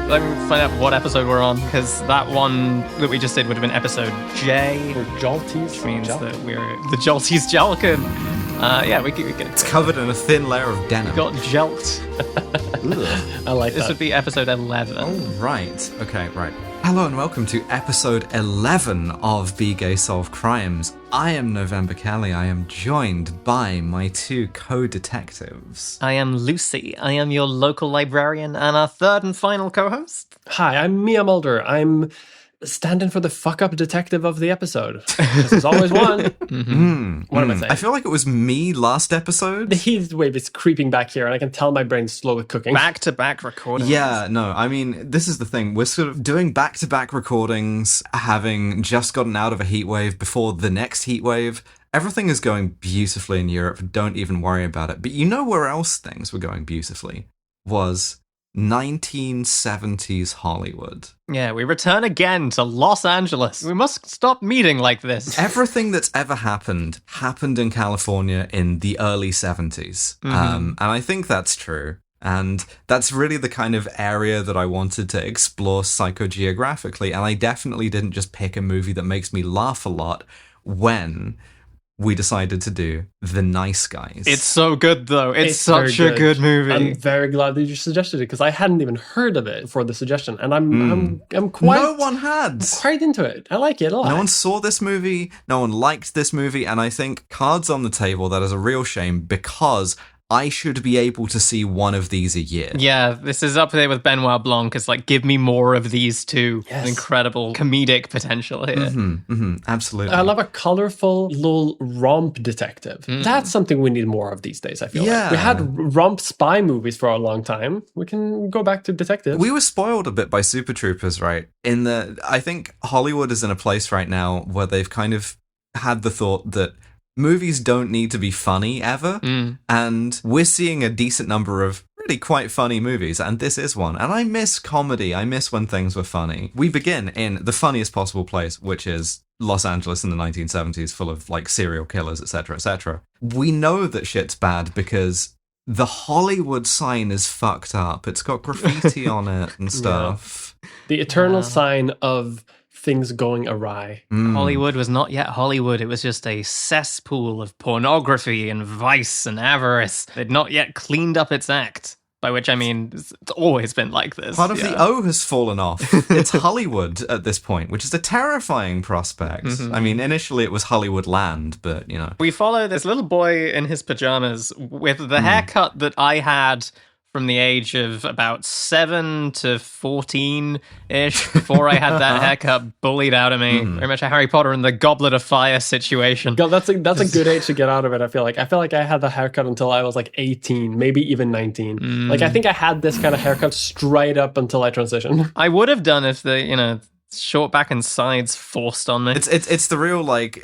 Let me find out what episode we're on, because that one that we just did would have been episode J. Or Jolties. Which means that we're the Jolties Jellican. Yeah, we can. It's covered in a thin layer of denim. Got Jelt. I like This that. would be episode 11. Oh, right. Okay, right. Hello and welcome to episode 11 of Be Gay Solve Crimes. I am November Kelly. I am joined by my two co-detectives. I am Lucy. I am your local librarian and our third and final co-host. Hi, I'm Mia Mulder. I'm standing for the fuck-up detective of the episode. There's always one. What am I saying? I feel like it was me last episode. The heat wave is creeping back here, and I can tell my brain's slowly cooking. Back-to-back recordings. Yeah, no, I mean, this is the thing. We're sort of doing back-to-back recordings, having just gotten out of a heat wave before the next heat wave. Everything is going beautifully in Europe. Don't even worry about it. But you know where else things were going beautifully? Was 1970s Hollywood. Yeah, we return again to Los Angeles. We must stop meeting like this. Everything that's ever happened in California in the early 70s. And I think that's true. And that's really the kind of area that I wanted to explore psychogeographically. And I definitely didn't just pick a movie that makes me laugh a lot when we decided to do The Nice Guys. It's so good, though. It's such very a good movie. I'm very glad that you suggested it, because I hadn't even heard of it for the suggestion, and I'm quite... No one had. quite into it. I like it a lot. No one saw this movie, no one liked this movie, and I think cards on the table, that is a real shame, because I should be able to see one of these a year. Yeah, this is up there with Benoit Blanc. It's like, give me more of these two. Yes. Incredible comedic potential here. Absolutely. I love a colorful little romp detective. That's something we need more of these days, I feel Yeah. like. We had romp spy movies for a long time. We can go back to detectives. We were spoiled a bit by Super Troopers, right? I think Hollywood is in a place right now where they've kind of had the thought that movies don't need to be funny ever, and we're seeing a decent number of really quite funny movies, and this is one. And I miss comedy. I miss when things were funny. We begin in the funniest possible place, which is Los Angeles in the 1970s, full of like serial killers, etc., etc. We know that shit's bad because the Hollywood sign is fucked up. It's got graffiti on it and stuff. The eternal sign of things going awry. Hollywood was not yet Hollywood. It was just a cesspool of pornography and vice and avarice. It had not yet cleaned up its act. By which I mean, it's always been like this. Part of the O has fallen off. It's Hollywood at this point, which is a terrifying prospect. I mean, initially it was Hollywood Land, but, you know. We follow this little boy in his pajamas with the haircut that I had from the age of about 7 to 14-ish, before I had that haircut bullied out of me. Very much a Harry Potter and the Goblet of Fire situation. God, that's a good age to get out of it, I feel like. I feel like I had the haircut until I was like 18, maybe even 19. Like, I think I had this kind of haircut straight up until I transitioned. I would have done if the, short back and sides forced on me. It's the real, like,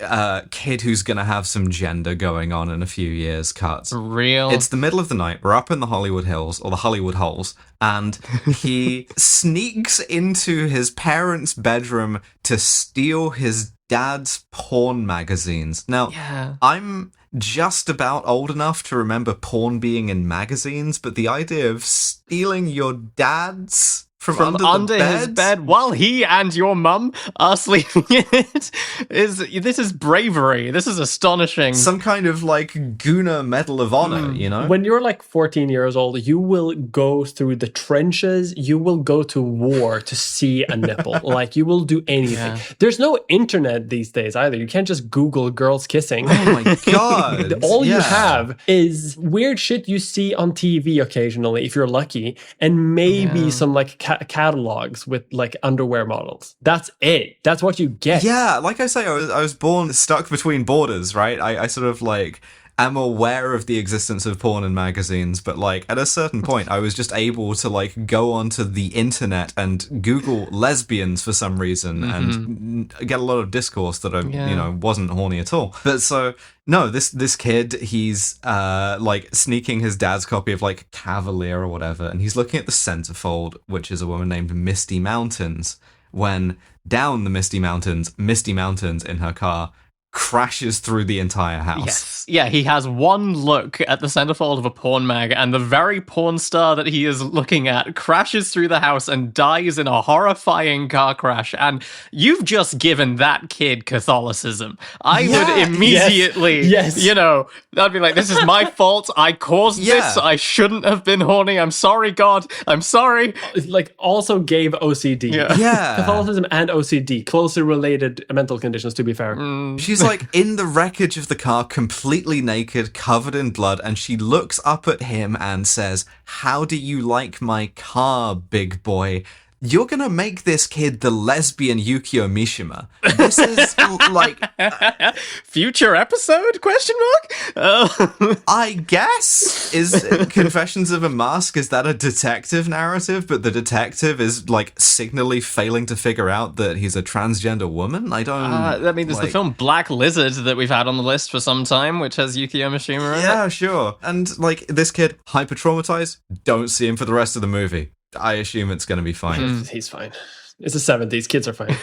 kid who's gonna have some gender going on in a few years cut. Real. It's the middle of the night, we're up in the Hollywood Hills, or the Hollywood Holes, and he sneaks into his parents' bedroom to steal his dad's porn magazines. Now, I'm just about old enough to remember porn being in magazines, but the idea of stealing your dad's from under his bed while he and your mum are sleeping in it this is bravery. This is astonishing. Some kind of like Guna Medal of Honor, you know? When you're like 14 years old, you will go through the trenches, you will go to war to see a nipple. Like, you will do anything. There's no internet these days either. You can't just Google girls kissing. Oh my god. All you have is weird shit you see on TV occasionally, if you're lucky, and maybe some like catalogs with like underwear models. That's it. That's what you get. Yeah, like I say, I was born stuck between borders, right? I sort of like am aware of the existence of porn in magazines, but like at a certain point I was just able to like go onto the internet and Google lesbians for some reason and get a lot of discourse that I wasn't horny at all. But so no, this kid, he's like sneaking his dad's copy of like Cavalier or whatever, and he's looking at the centerfold, which is a woman named Misty Mountains, when down the Misty Mountains in her car crashes through the entire house. Yes. Yeah, he has one look at the centerfold of a porn mag, and the very porn star that he is looking at crashes through the house and dies in a horrifying car crash. And you've just given that kid Catholicism. I would immediately, I'd be like, this is my fault. I caused this. I shouldn't have been horny. I'm sorry, God. I'm sorry. Like, also gave OCD. Yeah. Catholicism and OCD, closely related mental conditions, to be fair. She's like in the wreckage of the car, completely naked, covered in blood, and she looks up at him and says, "How do you like my car, big boy?" You're gonna make this kid the lesbian Yukio Mishima. This is like future episode? Question mark? I guess is Confessions of a Mask. Is that a detective narrative? But the detective is like signally failing to figure out that he's a transgender woman. I don't. I mean, there's the film Black Lizard that we've had on the list for some time, which has Yukio Mishima in it. Yeah, sure. And like this kid, hyper traumatized. Don't see him for the rest of the movie. I assume it's going to be fine. He's fine. It's the 70s. Kids are fine.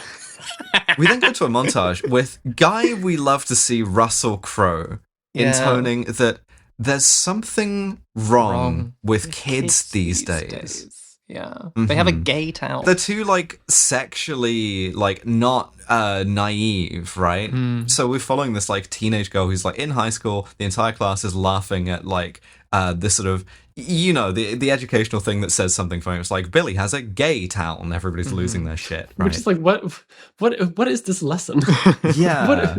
We then go to a montage with guy we love to see, Russell Crowe, intoning that there's something wrong with kids these days. Yeah. They have a gay towel. They're too, like, sexually, like, not naive, right? So we're following this, like, teenage girl who's, like, in high school. The entire class is laughing at, like, this sort of, the educational thing that says something funny. It's like, Billy has a gay towel, and everybody's losing their shit, right? Which is like, what is this lesson? Yeah.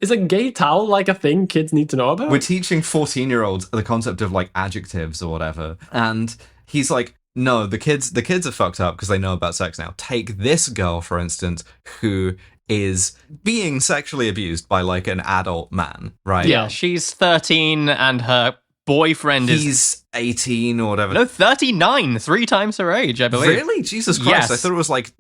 Is a gay towel like a thing kids need to know about? We're teaching 14-year-olds the concept of, like, adjectives or whatever, and he's like, no, the kids are fucked up because they know about sex now. Take this girl, for instance, who is being sexually abused by, like, an adult man, right? Yeah, she's 13 and her boyfriend He's 18 or whatever. No, 39, 3 times her age, I believe. Really? Jesus Christ. Yes. I thought it was like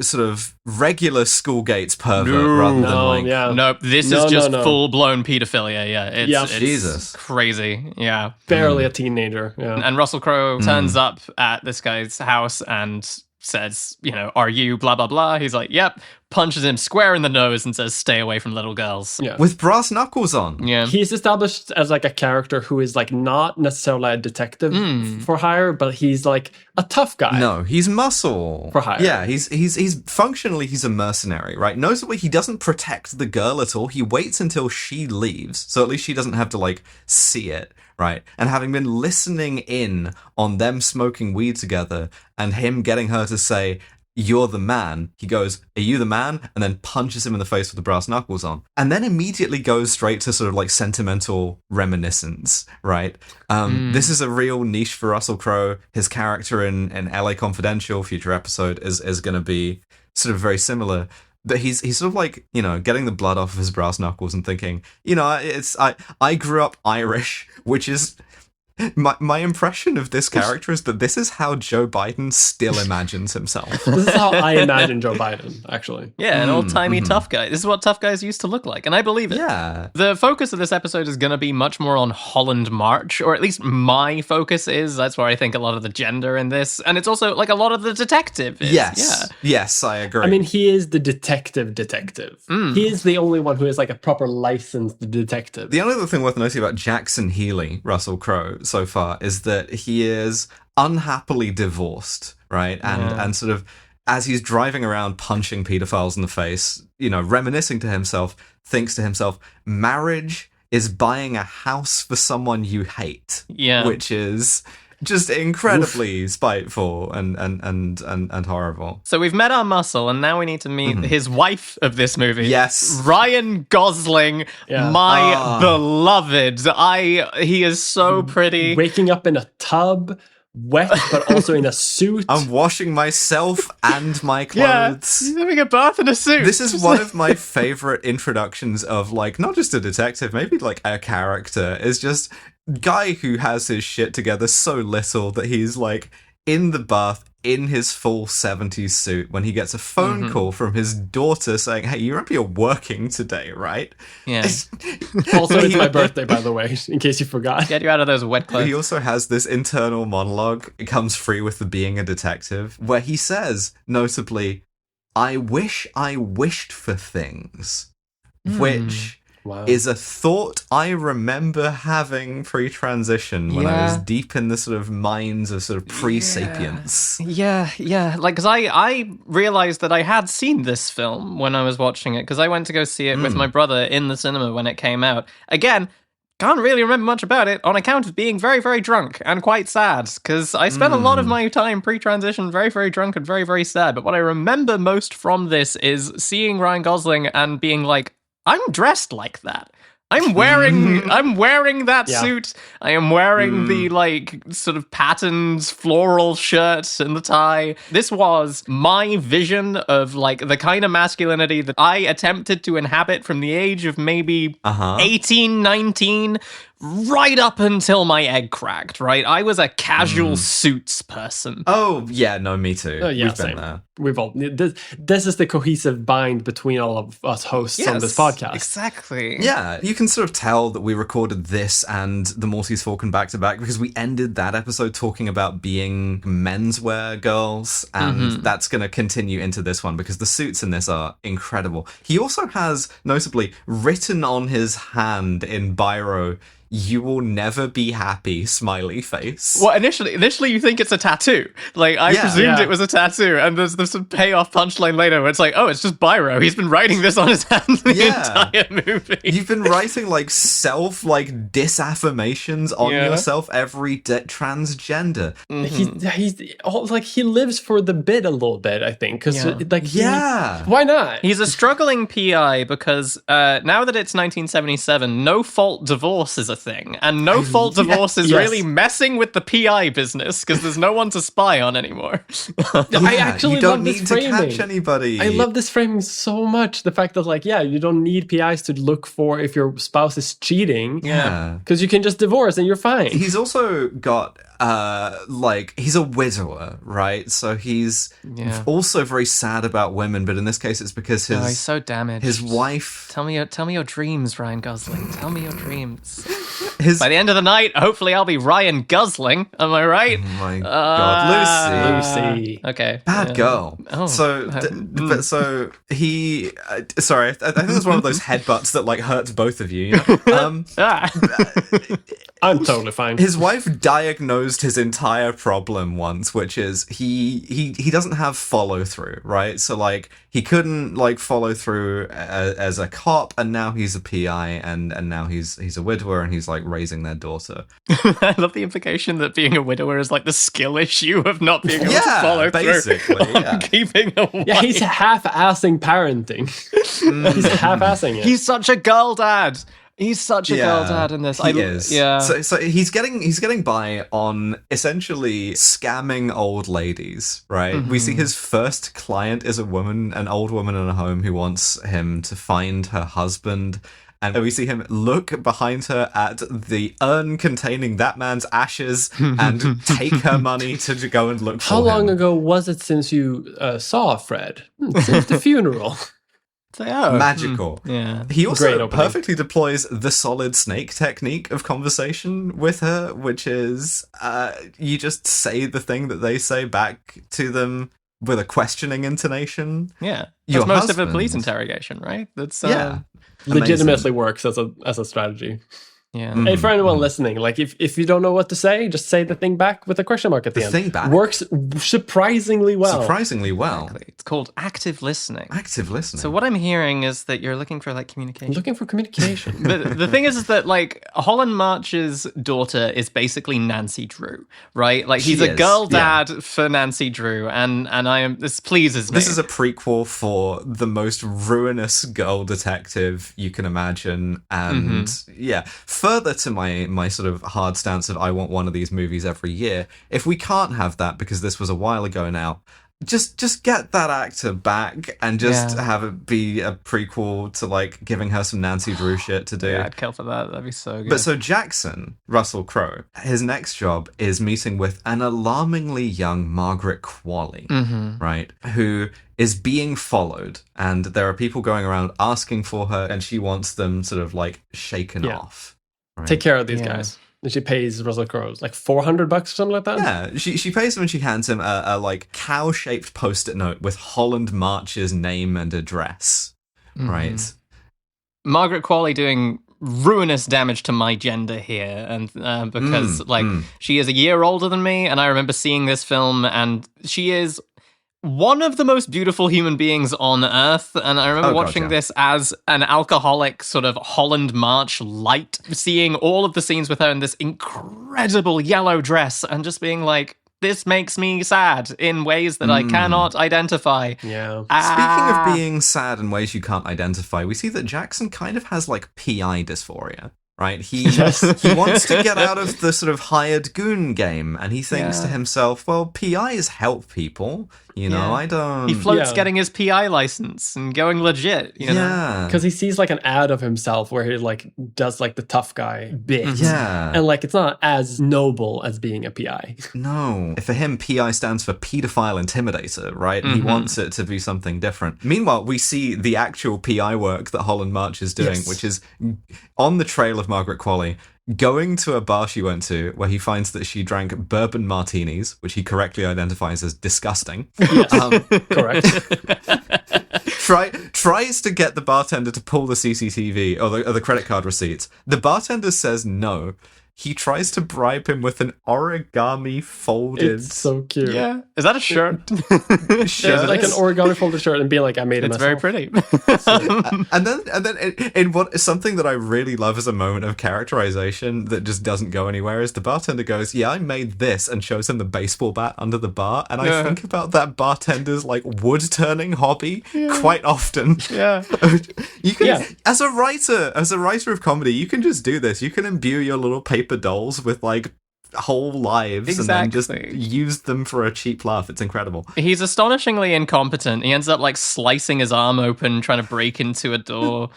sort of regular Schoolgate's pervert rather than like... No, this is just full-blown pedophilia, It's Jesus. Crazy, yeah. Barely a teenager, yeah. And Russell Crowe turns up at this guy's house and says, are you blah, blah, blah? He's like, yep. Punches him square in the nose and says, stay away from little girls. Yeah. With brass knuckles on. Yeah. He's established as like a character who is like not necessarily a detective for hire, but he's like a tough guy. No, he's muscle. For hire. Yeah, he's functionally, he's a mercenary, right? Notably, he doesn't protect the girl at all. He waits until she leaves, so at least she doesn't have to, like, see it, right? And having been listening in on them smoking weed together and him getting her to say, "You're the man," he goes, "Are you the man?" and then punches him in the face with the brass knuckles on. And then immediately goes straight to sort of like sentimental reminiscence, right? This is a real niche for Russell Crowe. His character in LA Confidential, future episode, is going to be sort of very similar. But he's sort of like, getting the blood off of his brass knuckles and thinking, I grew up Irish, which is... My impression of this character is that this is how Joe Biden still imagines himself. This is how I imagine Joe Biden, actually. Yeah, an old-timey tough guy. This is what tough guys used to look like, and I believe it. Yeah. The focus of this episode is going to be much more on Holland March, or at least my focus is. That's where I think a lot of the gender in this, and it's also like a lot of the detective is. Yes. Yeah. Yes, I agree. I mean, he is the detective. He is the only one who is like a proper licensed detective. The only other thing worth noting about Jackson Healy, Russell Crowe, so far is that he is unhappily divorced, right? And sort of as he's driving around punching pedophiles in the face, reminiscing to himself, thinks to himself, marriage is buying a house for someone you hate. Yeah. Which is just incredibly spiteful and horrible. So we've met our muscle, and now we need to meet his wife of this movie. Yes. Ryan Gosling, my beloved. He is so pretty. Waking up in a tub, wet, but also in a suit. I'm washing myself and my clothes. Yeah, he's having a bath in a suit. This is one of my favorite introductions of, like, not just a detective, maybe like a character. Is just guy who has his shit together so little that he's like in the bath in his full 70s suit when he gets a phone call from his daughter saying, "Hey, you remember you're working today, right?" Yeah. Also, it's my birthday, by the way, in case you forgot. Get you out of those wet clothes. He also has this internal monologue. It comes free with the being a detective, where he says, notably, "I wish I wished for things." which is a thought I remember having pre-transition when I was deep in the sort of minds of sort of pre-sapience. Yeah. Like, because I realized that I had seen this film when I was watching it, because I went to go see it with my brother in the cinema when it came out. Again, can't really remember much about it on account of being very, very drunk and quite sad, because I spent a lot of my time pre-transition very, very drunk and very, very sad. But what I remember most from this is seeing Ryan Gosling and being like, I'm dressed like that. I'm wearing that suit. I am wearing the like sort of patterned floral shirt and the tie. This was my vision of like the kind of masculinity that I attempted to inhabit from the age of maybe 18, 19, right up until my egg cracked, right? I was a casual suits person. Oh, yeah, no, me too. Yeah, We've same. been there. We've all this is the cohesive bind between all of us hosts on this podcast. Exactly. Yeah, you can sort of tell that we recorded this and the Maltese Falcon back to back because we ended that episode talking about being menswear girls, and that's going to continue into this one because the suits in this are incredible. He also has, notably, written on his hand in biro, "You will never be happy," smiley face. Well, initially you think it's a tattoo. Like, I presumed it was a tattoo, and there's some payoff punchline later where it's like, oh, it's just biro. He's been writing this on his hand the entire movie. You've been writing, like, disaffirmations on yourself every day. Transgender. He lives for the bit a little bit, I think. Cause, why not? He's a struggling PI because now that it's 1977, no-fault divorce is a thing, and no-fault divorce is really messing with the PI business because there's no one to spy on anymore. I actually love this framing. To catch anybody. I love this framing so much. The fact that, like, you don't need PIs to look for if your spouse is cheating. Yeah, because you can just divorce and you're fine. He's also got he's a widower, right? So he's also very sad about women, but in this case it's because he's so damaged. His wife. Tell me your dreams, Ryan Gosling. Tell me your dreams. By the end of the night, hopefully I'll be Ryan Gosling. Am I right? Oh my God, Lucy. Okay. Bad girl. Oh. So he. Sorry, I think it's one of those headbutts that like hurts both of you. I'm totally fine. His wife diagnosed his entire problem once, which is he doesn't have follow through, right? So like he couldn't like follow through as a cop, and now he's a PI, and now he's a widower, and he's like raising their daughter. I love the implication that being a widower is like the skill issue of not being able to follow through on keeping a wife. Yeah, he's half-assing parenting. He's half-assing it. He's such a girl dad. He's such a girl dad in this. He is. Yeah. So he's getting by on essentially scamming old ladies, right? We see his first client is an old woman in a home who wants him to find her husband. And we see him look behind her at the urn containing that man's ashes and take her money to go and look for him. How long ago was it since you saw Fred? Since the funeral. Magical. Yeah. He also perfectly deploys the solid snake technique of conversation with her, which is you just say the thing that they say back to them with a questioning intonation. Yeah. That's most of a police interrogation, right? That's legitimately works as a strategy. Yeah. Hey, for anyone listening, like if you don't know what to say, just say the thing back with a question mark at the end. Thing back works surprisingly well. Exactly. It's called active listening. Active listening. So what I'm hearing is that you're looking for like communication. Looking for communication. The thing is that like Holland March's daughter is basically Nancy Drew, right? Like he's a girl dad for Nancy Drew, and this pleases me. This is a prequel for the most ruinous girl detective you can imagine, and further to my sort of hard stance of I want one of these movies every year. If we can't have that because this was a while ago now, just get that actor back and just have it be a prequel to like giving her some Nancy Drew shit to do. Yeah, I'd kill for that. That'd be so good. But so Jackson, Russell Crowe, his next job is meeting with an alarmingly young Margaret Qualley, right? Who is being followed, and there are people going around asking for her, and she wants them sort of like shaken off. Right? Take care of these guys. And she pays Russell Crowe like $400 or something like that. Yeah, she pays him and she hands him a like cow-shaped post-it note with Holland March's name and address. Right. Margaret Qualley doing ruinous damage to my gender here, and because she is a year older than me, and I remember seeing this film, and she is one of the most beautiful human beings on earth, and I remember watching this as an alcoholic sort of Holland March light, seeing all of the scenes with her in this incredible yellow dress, and just being like, this makes me sad in ways that I cannot identify. Yeah. Speaking of being sad in ways you can't identify, we see that Jackson kind of has like PI dysphoria, right? He wants to get out of the sort of hired goon game, and he thinks to himself, well, PIs help people. You know, I don't... He floats getting his PI license and going legit, you know? Because he sees like an ad of himself where he like does like the tough guy bit. Yeah. And like it's not as noble as being a PI. No. For him, PI stands for pedophile intimidator, right? And he wants it to be something different. Meanwhile, we see the actual PI work that Holland March is doing, which is on the trail of Margaret Qualley, going to a bar she went to where he finds that she drank bourbon martinis, which he correctly identifies as disgusting. Correct. Tries to get the bartender to pull the CCTV or the credit card receipts. The bartender says no. He tries to bribe him with an origami folded... It's so cute. Yeah. Is that a shirt? It's like an origami folded shirt and be like, I made it myself. It's very pretty. and then in what something that I really love as a moment of characterization that just doesn't go anywhere is the bartender goes, yeah, I made this, and shows him the baseball bat under the bar. And I think about that bartender's like wood turning hobby quite often. Yeah. You can, as a writer of comedy, you can just do this. You can imbue your little paper dolls with like whole lives and then just use them for a cheap laugh. It's incredible. He's astonishingly incompetent. He ends up like slicing his arm open trying to break into a door.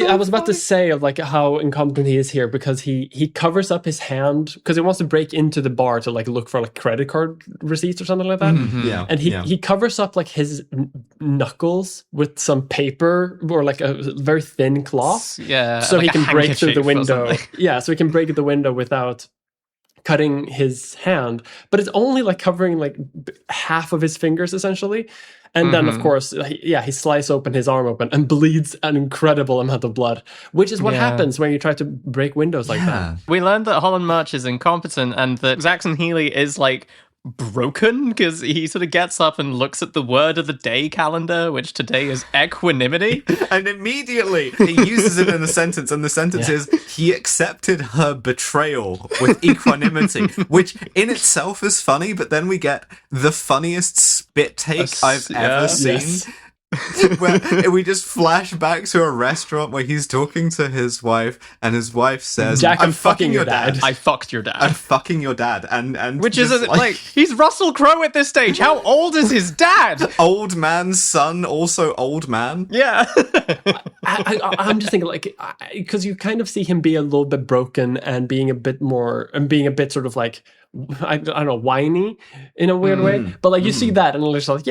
I was about to say of like how incompetent he is here, because he covers up his hand because he wants to break into the bar to like look for like credit card receipts or something like that. Yeah. And he covers up like his knuckles with some paper or like a very thin cloth. Yeah. So like he can break through the window. Yeah, so he can break the window without cutting his hand, but it's only like covering like half of his fingers essentially. And then of course he slices open his arm open and bleeds an incredible amount of blood, which is what happens when you try to break windows like that. We learned that Holland March is incompetent and that Jackson Healy is like broken because he sort of gets up and looks at the word of the day calendar, which today is equanimity, and immediately he uses it in a sentence, and the sentence is, he accepted her betrayal with equanimity, which in itself is funny, but then we get the funniest spit take I've ever seen. Where we just flash back to a restaurant where he's talking to his wife, and his wife says, Jack, I'm fucking your dad. I fucked your dad. I'm fucking your dad. And which is like he's Russell Crowe at this stage. How old is his dad? Old man's son, also old man. Yeah. I'm just thinking like, because you kind of see him be a little bit broken and being a bit sort of like, I don't know, whiny in a weird way, but like you see that and it's like,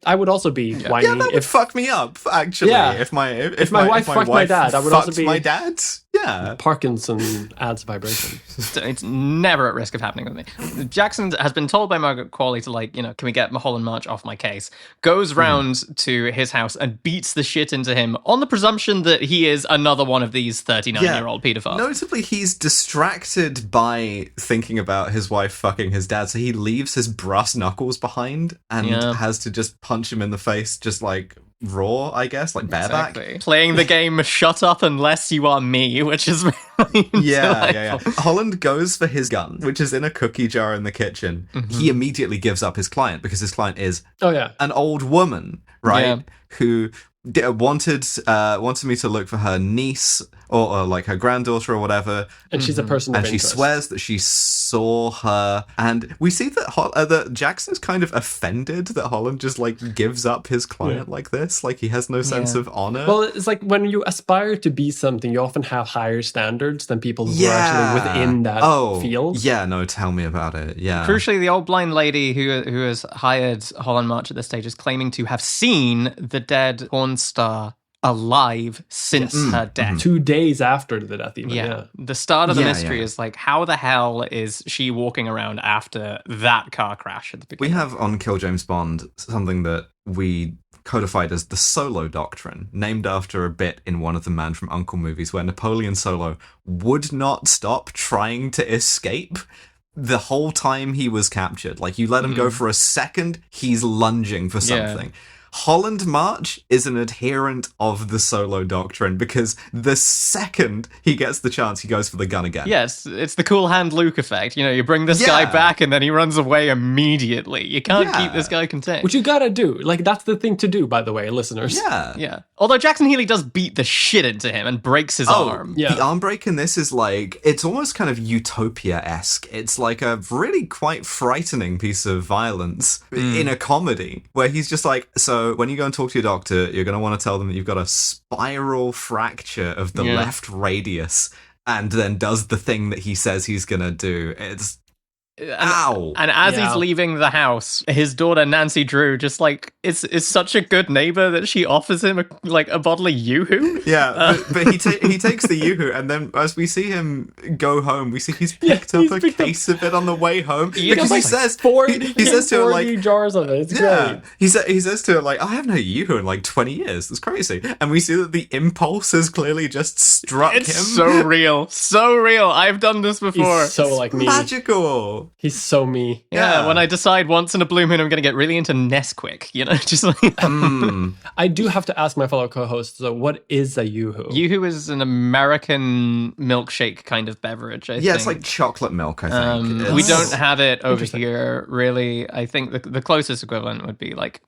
I would also be whiny. Yeah, that would fuck me up actually. If my wife fucked my dad, I would also be my dad. Yeah, Parkinson adds vibration. It's never at risk of happening with me. Jackson has been told by Margaret Qualley to like, can we get Holland March off my case? Goes round to his house and beats the shit into him on the presumption that he is another one of these 39-year-old pedophiles. Notably, he's distracted by thinking about his wife fucking his dad, so he leaves his brass knuckles behind and has to just punch him in the face, just like raw, I guess, like bareback. Exactly. Playing the game shut up unless you are me, which is really yeah. Holland goes for his gun, which is in a cookie jar in the kitchen. He immediately gives up his client because his client is an old woman, right? Who wanted me to look for her niece or like her granddaughter or whatever, and she's a person of interest. She swears that she saw her, and we see that that Jackson's kind of offended that Holland just like gives up his client like this, like he has no sense of honor. Well, it's like when you aspire to be something, you often have higher standards than people who are actually within that field. Yeah, no, tell me about it. Yeah. Crucially, the old blind lady who has hired Holland March at this stage is claiming to have seen the dead porn star alive since her death. 2 days after the death, even. Yeah. The start of the mystery is like, how the hell is she walking around after that car crash at the beginning? We have on Kill James Bond something that we codified as the Solo Doctrine, named after a bit in one of the Man from U.N.C.L.E. movies where Napoleon Solo would not stop trying to escape the whole time he was captured. Like, you let him go for a second, he's lunging for something. Holland March is an adherent of the Solo Doctrine because the second he gets the chance, he goes for the gun again. Yes, it's the cool hand Luke effect. You know, you bring this guy back and then he runs away immediately. You can't keep this guy contained. Which you gotta do. Like, that's the thing to do, by the way, listeners. Yeah. Although Jackson Healy does beat the shit into him and breaks his arm. Yeah. The arm break in this is like, it's almost kind of Utopia-esque. It's like a really quite frightening piece of violence in a comedy where he's just like, so when you go and talk to your doctor, you're going to want to tell them that you've got a spiral fracture of the left radius, and then does the thing that he says he's going to do. It's ow. And as he's leaving the house, his daughter Nancy Drew just like is such a good neighbor that she offers him a bottle of Yoo-hoo. Yeah, but he takes the Yoo-hoo, and then as we see him go home, we see he's picked up a case of it on the way home because he says he says to her like jars of it. It's great. He says to her like, I haven't had a Yoo-hoo in like 20 years. It's crazy, and we see that the impulse has clearly just struck him. It's so real. I've done this before. He's so like me. Magical. He's so me. Yeah, when I decide once in a blue moon I'm going to get really into Nesquik, you know, just like... I do have to ask my fellow co-hosts, so what is a Yoo-hoo? Yoo-hoo is an American milkshake kind of beverage, I think. Yeah, it's like chocolate milk, I think. We don't have it over here, really. I think the closest equivalent would be like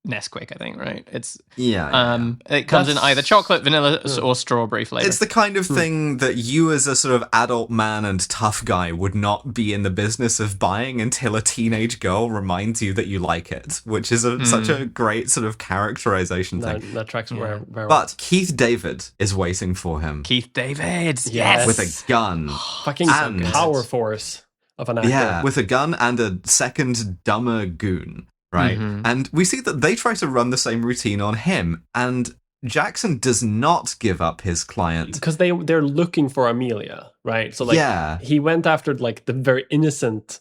Nesquik, I think, right? It's it comes in either chocolate, vanilla, or strawberry flavor. It's the kind of thing that you as a sort of adult man and tough guy would not be in the business of buying until a teenage girl reminds you that you like it, which is such a great sort of characterization thing. That tracks very well. But Keith David is waiting for him. Keith David, yes! With a gun. Fucking power force of an actor. Yeah, with a gun and a second dumber goon. Right? And we see that they try to run the same routine on him, and Jackson does not give up his client. Because they're looking for Amelia, right? So like he went after like the very innocent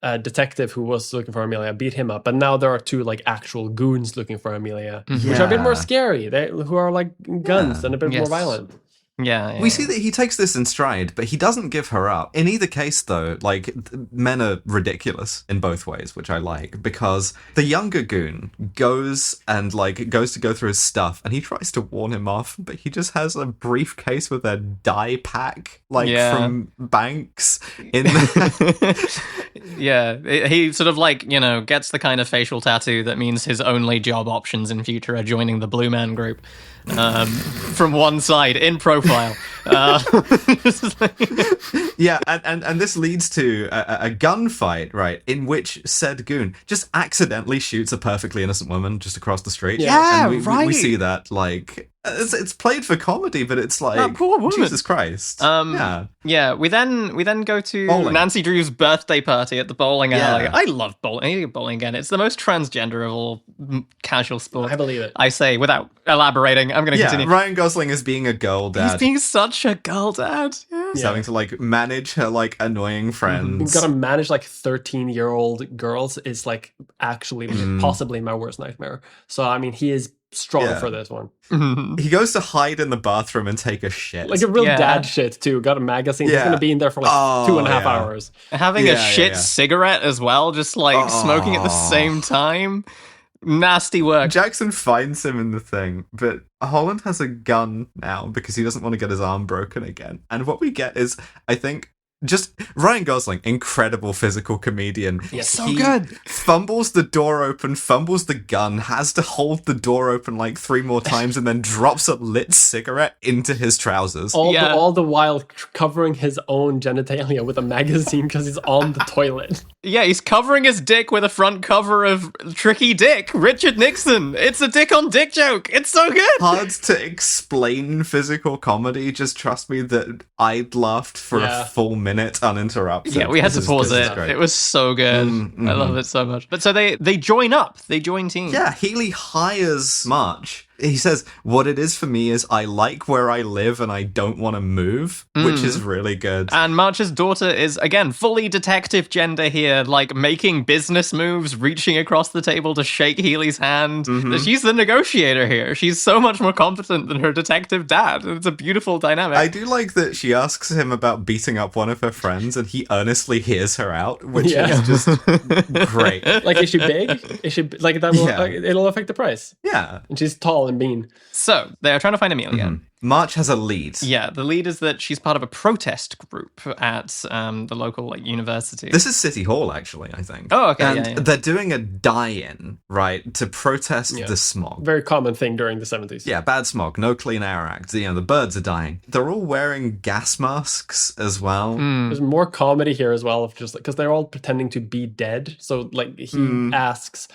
detective who was looking for Amelia, beat him up, but now there are two like actual goons looking for Amelia, which are a bit more scary. Who are like guns and a bit more violent. Yeah. We see that he takes this in stride, but he doesn't give her up. In either case, though, like, men are ridiculous in both ways, which I like, because the younger goon goes to go through his stuff, and he tries to warn him off, but he just has a briefcase with a dye pack, from Banks in there. Yeah, he sort of gets the kind of facial tattoo that means his only job options in future are joining the Blue Man Group. From one side in profile. Yeah, and this leads to a gunfight, right, in which said goon just accidentally shoots a perfectly innocent woman just across the street. Yeah, and we see that, like, it's played for comedy, but it's like, that poor woman. Jesus Christ. Yeah, we then go to bowling. Nancy Drew's birthday party at the bowling alley. Yeah. I love bowling. I need to get bowling again. It's the most transgender of all casual sports. I believe it. I say, without elaborating, I'm going to continue. Ryan Gosling is being a girl dad. He's being such a girl dad. Yeah. He's having to, like, manage her, like, annoying friends. You've got to manage, like, 13-year-old girls is, like, actually possibly my worst nightmare. So, I mean, he is strong for this one. He goes to hide in the bathroom and take a shit. Like a real dad shit, too. Got a magazine. He's going to be in there for, like, 2.5 hours. Having a shit cigarette as well, just, like, smoking at the same time. Nasty work. Jackson finds him in the thing, but Holland has a gun now because he doesn't want to get his arm broken again. And what we get is, I think, just Ryan Gosling, incredible physical comedian. He's so good. Fumbles the door open, fumbles the gun, has to hold the door open like 3 more times, and then drops a lit cigarette into his trousers. All the while covering his own genitalia with a magazine because he's on the toilet. Yeah, he's covering his dick with a front cover of Tricky Dick, Richard Nixon. It's a dick on dick joke. It's so good. Hard to explain physical comedy. Just trust me that I'd laughed for a full minute uninterrupted. Yeah, we had to pause it. It was so good. I love it so much. But so they join up. They join teams. Yeah, Healy hires March he says, what it is for me is I like where I live and I don't want to move, which is really good. And March's daughter is, again, fully detective gender here, like making business moves, reaching across the table to shake Healy's hand. She's the negotiator here. She's so much more competent than her detective dad. It's a beautiful dynamic. I do like that she asks him about beating up one of her friends and he earnestly hears her out, which is just great. Like, is she big? Is she like that? It'll affect the price. Yeah. And she's tall and mean. So, they are trying to find Amelia. March has a lead. Yeah, the lead is that she's part of a protest group at the local university. This is City Hall, actually, I think. Oh, okay, and they're doing a die-in, right, to protest the smog. Very common thing during the 70s. Yeah, bad smog, no Clean Air Act. You know, the birds are dying. They're all wearing gas masks as well. There's more comedy here as well, of just because they're all pretending to be dead. So, like, he asks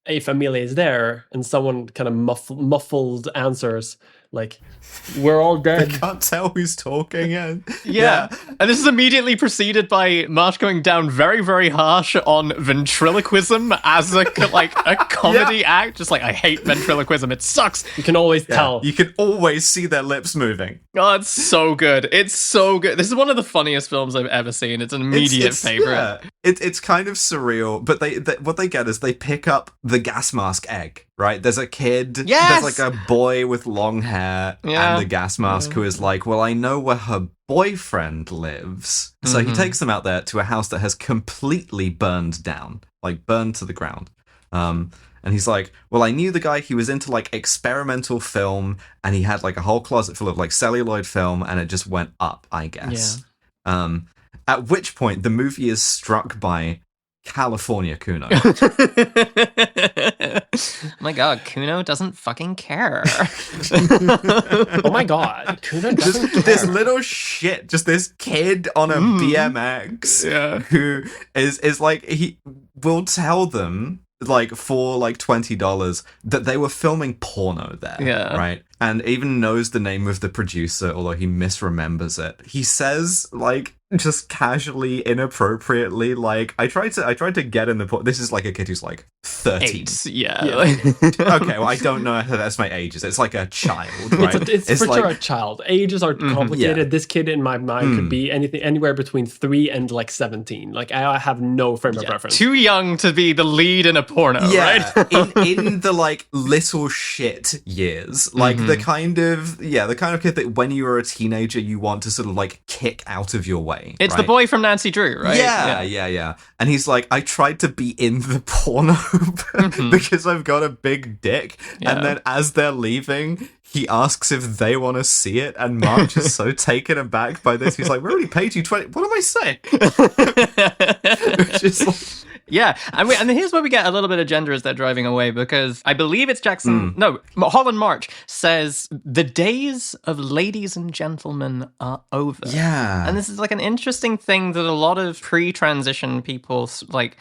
if Amelia is there, and someone kind of muffled answers, like, we're all dead. I can't tell who's talking. Yeah. And this is immediately preceded by Marsh going down very, very harsh on ventriloquism as a comedy act. Just like, I hate ventriloquism. It sucks. You can always tell. You can always see their lips moving. Oh, it's so good. It's so good. This is one of the funniest films I've ever seen. It's an immediate favorite. Yeah. It's kind of surreal, but they what they get is they pick up the gas mask egg, right? There's a kid, there's like a boy with long hair and the gas mask who is like, well, I know where her boyfriend lives. So he takes them out there to a house that has completely burned down, like burned to the ground. And he's like, well, I knew the guy, he was into like experimental film and he had like a whole closet full of like celluloid film and it just went up, I guess. Yeah. At which point the movie is struck by California Kuno. Oh my god, Kuno doesn't fucking care. Oh my god, Kuno doesn't care. This little shit, just this kid on a BMX who is like, he will tell them like for like $20 that they were filming porno there, right? And even knows the name of the producer, although he misremembers it. He says like just casually, inappropriately, like I tried to get in the this is like a kid who's like 13. Okay, well, I don't know how that's my age. It's like a child, right? It's for sure a child. Ages are complicated. This kid in my mind could be anywhere between 3 and like 17. Like I have no frame of reference. Too young to be the lead in a porno, right? in the like little shit years, like the kind of kid that when you were a teenager you want to sort of like kick out of your way. It's the boy from Nancy Drew, right? Yeah. And he's like, I tried to be in the porno because I've got a big dick. And then as they're leaving, he asks if they want to see it, and March is so taken aback by this. He's like, we already paid you 20. What am I saying? Which is like, yeah, and here's where we get a little bit of gender as they're driving away, because I believe it's Jackson. No, Holland March says the days of ladies and gentlemen are over. Yeah, and this is like an interesting thing that a lot of pre-transition people like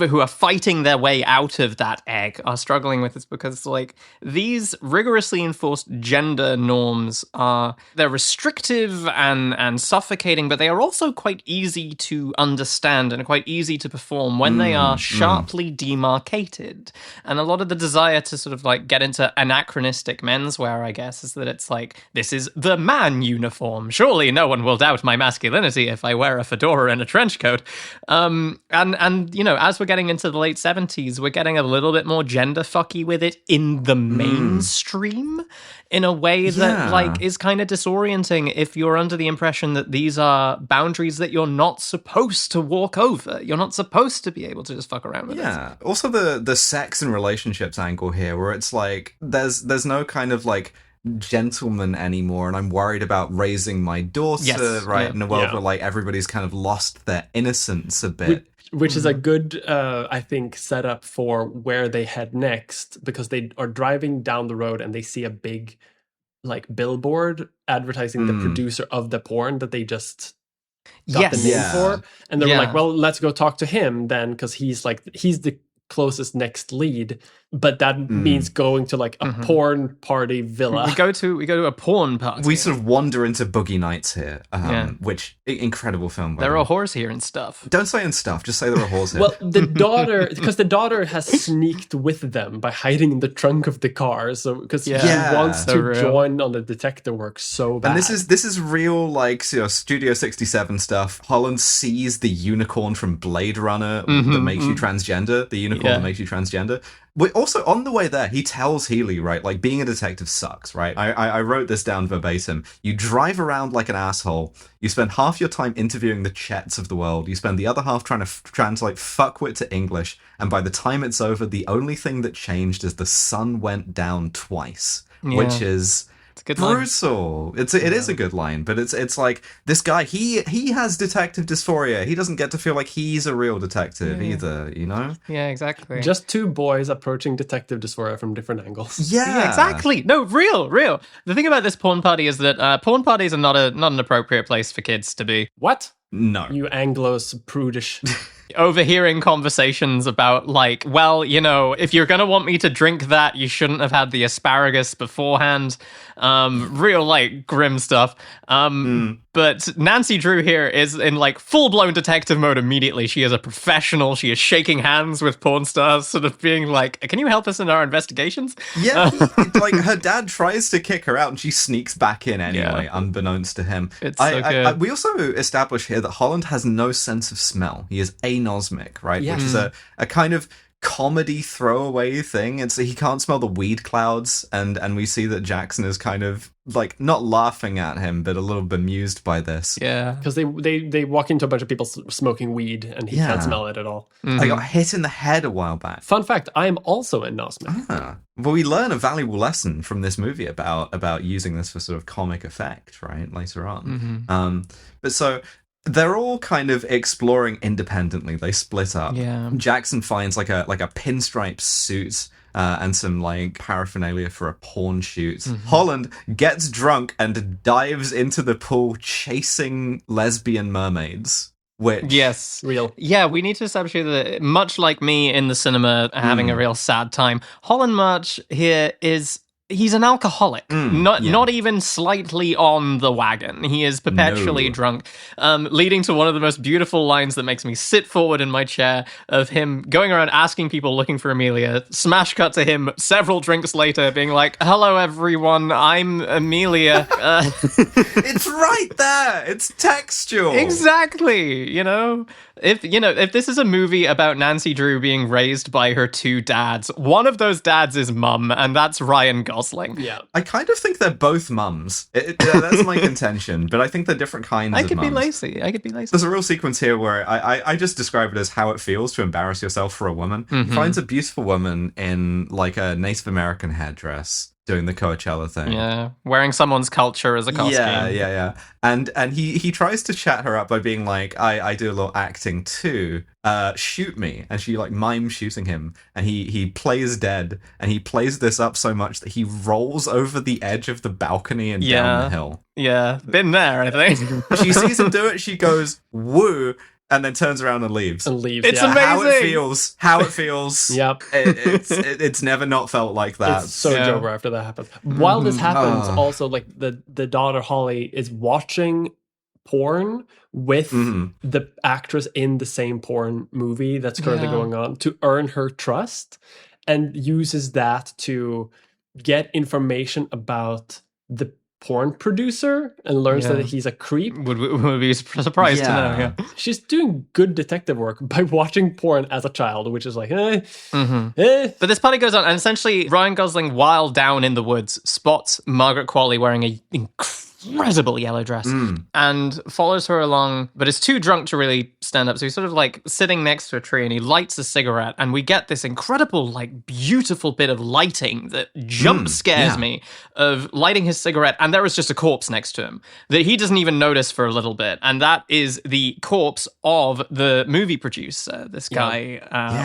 who are fighting their way out of that egg are struggling with, is because like these rigorously enforced gender norms they're restrictive and suffocating, but they are also quite easy to understand and quite easy to perform when they are sharply demarcated. And a lot of the desire to sort of like get into anachronistic menswear, I guess, is that it's like, this is the man uniform. Surely no one will doubt my masculinity if I wear a fedora and a trench coat. And you know, as we're getting into the late 70s, we're getting a little bit more gender fucky with it in the mainstream in a way that like is kind of disorienting if you're under the impression that these are boundaries that you're not supposed to walk over. You're not supposed to be able to just fuck around with it. Yeah. Also the sex and relationships angle here, where it's like there's no kind of like gentleman anymore, and I'm worried about raising my daughter, right? In a world where like everybody's kind of lost their innocence a bit. Which is a good, I think, setup for where they head next, because they are driving down the road and they see a big, like, billboard advertising the producer of the porn that they just got the name for. And they were like, well, let's go talk to him then, because he's the closest next lead but that means going to like a porn party villa. We go to a porn party. We sort of wander into Boogie Nights here, which incredible film. There are whores here and stuff. Don't say and stuff. Just say there are whores here. Well, the daughter has sneaked with them by hiding in the trunk of the car. So because she wants to join on the detective work so bad. And this is real, like, Studio 67 stuff. Holland sees the unicorn from Blade Runner that makes you transgender. The unicorn that makes you transgender. But also, on the way there, he tells Healy, right, like, being a detective sucks, right? I wrote this down verbatim. You drive around like an asshole. You spend half your time interviewing the Chets of the world. You spend the other half trying to translate fuckwit to English. And by the time it's over, the only thing that changed is the sun went down twice, which is... brutal. It is a good line, but it's like this guy. He has detective dysphoria. He doesn't get to feel like he's a real detective either. You know? Yeah, exactly. Just two boys approaching detective dysphoria from different angles. Yeah, exactly. No, real. The thing about this porn party is that porn parties are not an appropriate place for kids to be. What? No, you Anglos prudish. Overhearing conversations about, like, well, if you're gonna want me to drink that, you shouldn't have had the asparagus beforehand. Real, like, grim stuff. But Nancy Drew here is in, like, full-blown detective mode immediately. She is a professional. She is shaking hands with porn stars, sort of being like, can you help us in our investigations? Yeah, like, her dad tries to kick her out, and she sneaks back in anyway, unbeknownst to him. It's so good. We also establish here that Holland has no sense of smell. He is anosmic, right? Which is a kind of comedy throwaway thing. And so he can't smell the weed clouds, and we see that Jackson is kind of like not laughing at him, but a little bemused by this. Yeah, because they walk into a bunch of people smoking weed, and he can't smell it at all. I got hit in the head a while back. Fun fact: I am also anosmic. Well, we learn a valuable lesson from this movie about using this for sort of comic effect, right? Later on, but so. They're all kind of exploring independently. They split up. Yeah. Jackson finds like a pinstripe suit and some like paraphernalia for a porn shoot. Holland gets drunk and dives into the pool chasing lesbian mermaids. Which real. Yeah, we need to establish here that much like me in the cinema having a real sad time, Holland March here is... He's an alcoholic, not even slightly on the wagon. He is perpetually drunk, leading to one of the most beautiful lines that makes me sit forward in my chair of him going around asking people looking for Amelia. Smash cut to him several drinks later being like, hello, everyone, I'm Amelia. It's right there. It's textual. Exactly. If this is a movie about Nancy Drew being raised by her two dads, one of those dads is mum, and that's Ryan Gosling. Yeah, I kind of think they're both mums. That's my contention, but I think they're different kinds of mums. I could be lazy. There's a real sequence here where I just describe it as how it feels to embarrass yourself for a woman. He finds a beautiful woman in like a Native American headdress doing the Coachella thing. Yeah, wearing someone's culture as a costume. Yeah. And he tries to chat her up by being like, I do a little acting too. Shoot me. And she like mimes shooting him. And he plays dead. And he plays this up so much that he rolls over the edge of the balcony and down the hill. Yeah, been there, I think. She sees him do it. She goes, woo. And then turns around and leaves. It's amazing. How it feels. Yep. It's never not felt like that. It's so over after that happens. While this happens, also like the daughter Holly is watching porn with the actress in the same porn movie that's currently going on to earn her trust, and uses that to get information about the porn producer and learns that he's a creep. Would be surprised to know. Yeah. She's doing good detective work by watching porn as a child, which is like, But this party goes on, and essentially Ryan Gosling, while down in the woods, spots Margaret Qualley wearing an incredible yellow dress and follows her along, but is too drunk to really stand up. So he's sort of like sitting next to a tree, and he lights a cigarette, and we get this incredible, like, beautiful bit of lighting that jump scares me, of lighting his cigarette, and there is just a corpse next to him that he doesn't even notice for a little bit, and that is the corpse of the movie producer, this guy,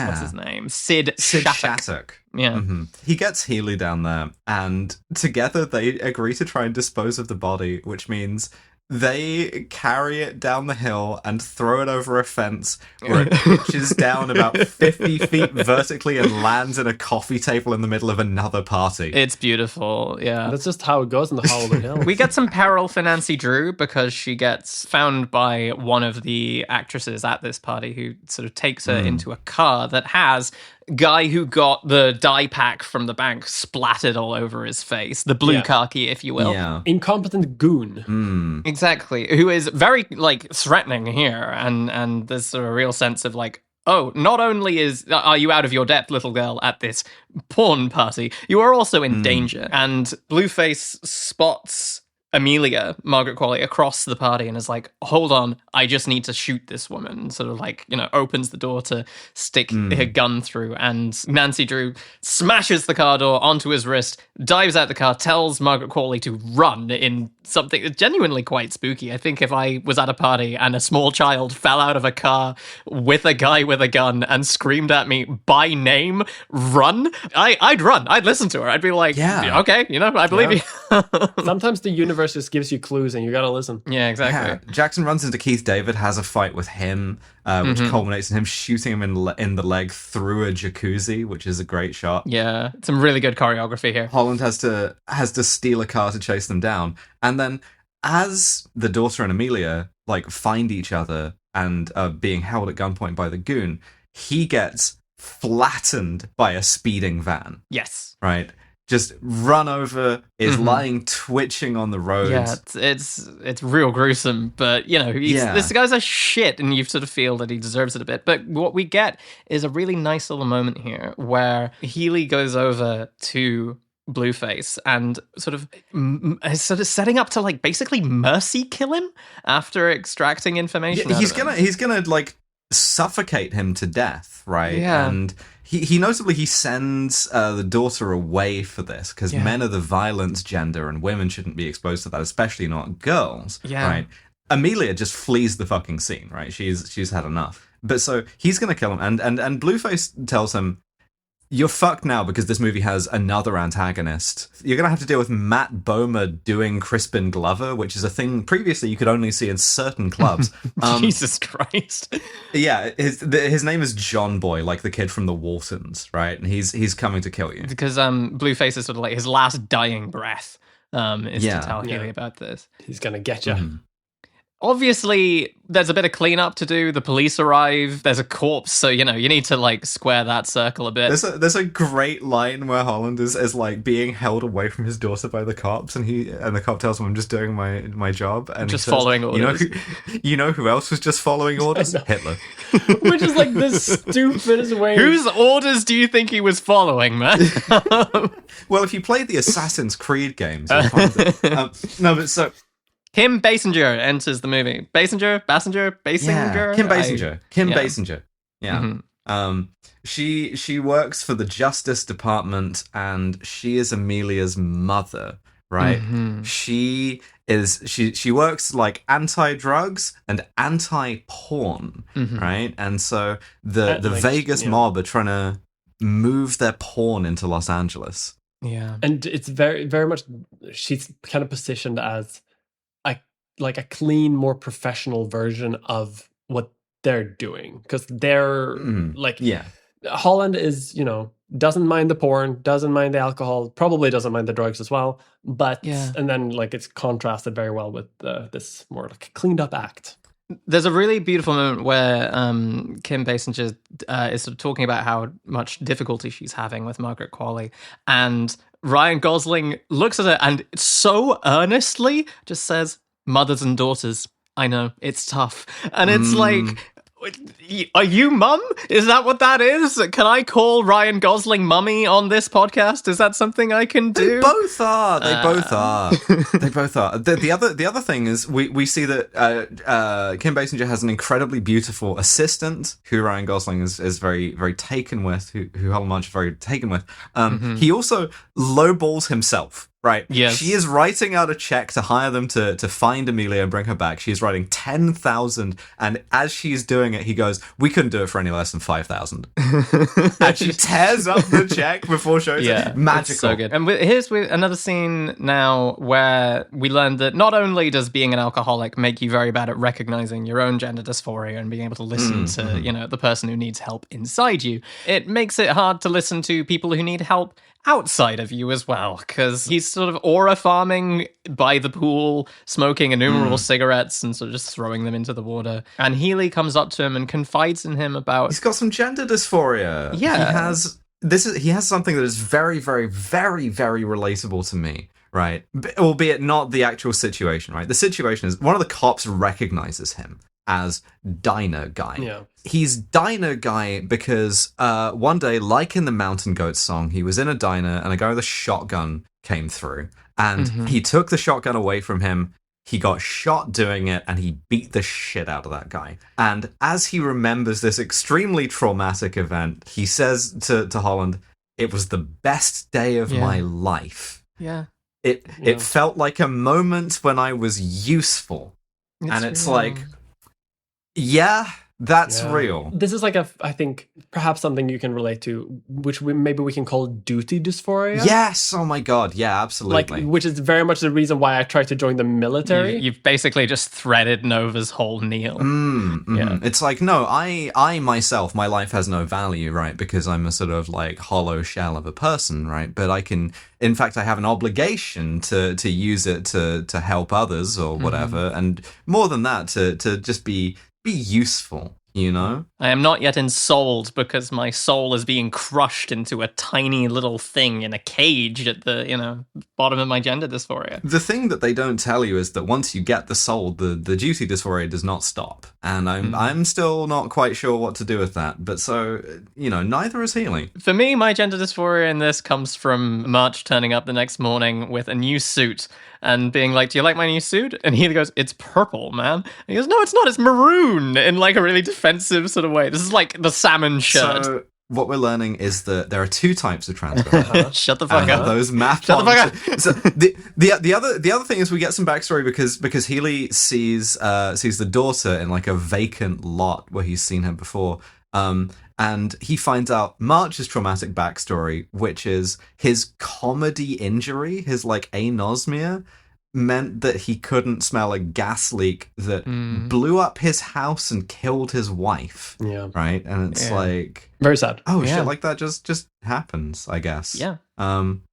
what's his name? Sid Shattuck. Yeah. He gets Healy down there, and together they agree to try and dispose of the body, which means they carry it down the hill and throw it over a fence where it pitches down about 50 feet vertically and lands in a coffee table in the middle of another party. It's beautiful, yeah. That's just how it goes in the Hollow Hill. We get some peril for Nancy Drew because she gets found by one of the actresses at this party who sort of takes her into a car that has guy who got the dye pack from the bank splattered all over his face. The blue khaki, if you will. Yeah. Incompetent goon. Exactly. Who is very, like, threatening here. And there's sort of a real sense of, like, oh, not only are you out of your depth, little girl, at this porn party, you are also in danger. And Blueface spots Amelia, Margaret Qualley, across the party and is like, hold on, I just need to shoot this woman. Sort of like, opens the door to stick her gun through. And Nancy Drew smashes the car door onto his wrist, dives out the car, tells Margaret Qualley to run in something genuinely quite spooky. I think if I was at a party and a small child fell out of a car with a guy with a gun and screamed at me by name, run, I'd run. I'd listen to her. I'd be like, okay, I believe you. Sometimes the universe just gives you clues and you gotta listen. Yeah, exactly. Yeah. Jackson runs into Keith David, has a fight with him, which culminates in him shooting him in the leg through a jacuzzi, which is a great shot. Yeah, some really good choreography here. Holland has to steal a car to chase them down, and then as the daughter and Amelia like find each other and are being held at gunpoint by the goon, he gets flattened by a speeding van. Yes. Right? Just run over, is lying twitching on the road. Yeah, it's real gruesome, but this guy's a shit, and you sort of feel that he deserves it a bit. But what we get is a really nice little moment here where Healy goes over to Blueface and sort of setting up to like basically mercy kill him after extracting information. Yeah, he's gonna like suffocate him to death, right? Yeah. And he notably sends the daughter away for this because men are the violent gender and women shouldn't be exposed to that, especially not girls. Yeah. Right. Amelia just flees the fucking scene, right? She's had enough. But so he's gonna kill him, and Blueface tells him, you're fucked now because this movie has another antagonist. You're going to have to deal with Matt Bomer doing Crispin Glover, which is a thing previously you could only see in certain clubs. Jesus Christ. Yeah, his name is John Boy, like the kid from the Waltons, right? And he's coming to kill you. Because Blueface is sort of like his last dying breath is to tell Healy about this. He's going to get you. Obviously, there's a bit of cleanup to do. The police arrive. There's a corpse, so you need to like square that circle a bit. There's a great line where Holland is like being held away from his daughter by the cops, and the cop tells him, "I'm just doing my job," and just following orders. You know who else was just following orders? Hitler. Which is like the stupidest way. Whose orders do you think he was following, man? Well, if you play the Assassin's Creed games, you'll find it. No, but so. Kim Basinger enters the movie. Basinger? Yeah, Kim Basinger. Basinger. Yeah. She works for the Justice Department, and she is Amelia's mother, right? She works like anti-drugs and anti-porn, right? And so the Vegas mob are trying to move their porn into Los Angeles. Yeah. And it's very, very much, she's kind of positioned as like a clean, more professional version of what they're doing, because they're Holland is doesn't mind the porn, doesn't mind the alcohol, probably doesn't mind the drugs as well, but and then like it's contrasted very well with this more like cleaned up act. There's a really beautiful moment where Kim Basinger is sort of talking about how much difficulty she's having with Margaret Qualley, and Ryan Gosling looks at her and so earnestly just says, "Mothers and daughters, I know, it's tough." And it's like, are you mum? Is that what that is? Can I call Ryan Gosling mummy on this podcast? Is that something I can do? They both are. They both are. They both are. The other thing is we see that Kim Basinger has an incredibly beautiful assistant who Ryan Gosling is very, very taken with, who Holland March is very taken with. He also lowballs himself. right? Yes. She is writing out a check to hire them to find Amelia and bring her back. She's writing 10,000, and as she's doing it, he goes, "We couldn't do it for any less than 5,000." And she tears up the check before showing it. Magical. It's so good. And here's another scene now where we learn that not only does being an alcoholic make you very bad at recognizing your own gender dysphoria and being able to listen to, you know, the person who needs help inside you, it makes it hard to listen to people who need help outside of you as well, because he's sort of aura farming by the pool, smoking innumerable cigarettes and sort of just throwing them into the water. And Healy comes up to him and confides in him about... He's got some gender dysphoria. Yeah. He has something that is very, very, very, very relatable to me, right? Albeit not the actual situation, right? The situation is one of the cops recognizes him as Diner Guy. Yeah. He's Diner Guy because one day, like in the Mountain Goat song, he was in a diner and a guy with a shotgun came through and he took the shotgun away from him. He got shot doing it and he beat the shit out of that guy. And as he remembers this extremely traumatic event, he says to Holland, "It was the best day of my life. Yeah. It felt like a moment when I was useful." It's like... Yeah, that's real. This is like I think perhaps something you can relate to, which maybe we can call duty dysphoria. Yes, oh my god, yeah, absolutely. Like, which is very much the reason why I tried to join the military. You've basically just threaded Nova's whole Neil. Yeah. It's like, no, I myself, my life has no value, right? Because I'm a sort of like hollow shell of a person, right? But I can, in fact, I have an obligation to use it to help others or whatever. And more than that, to just be useful, you know? I am not yet ensouled because my soul is being crushed into a tiny little thing in a cage at the, you know, bottom of my gender dysphoria. The thing that they don't tell you is that once you get the soul, the duty dysphoria does not stop. And I'm still not quite sure what to do with that. But so, you know, neither is Healy. For me, my gender dysphoria in this comes from March turning up the next morning with a new suit and being like, "Do you like my new suit?" And he goes, "It's purple, man." And he goes, "No, it's not. It's maroon," in like a really defensive sort of way. This is like the salmon shirt. So what we're learning is that there are two types of trans women. Shut the fuck up. Those math. Shut the fuck up. So the other thing is we get some backstory because Healy sees the daughter in like a vacant lot where he's seen her before. And he finds out March's traumatic backstory, which is his comedy injury, his like anosmia, meant that he couldn't smell a gas leak that blew up his house and killed his wife. Yeah. Right? And it's like... Very sad. Oh, shit, like that just happens, I guess. Yeah.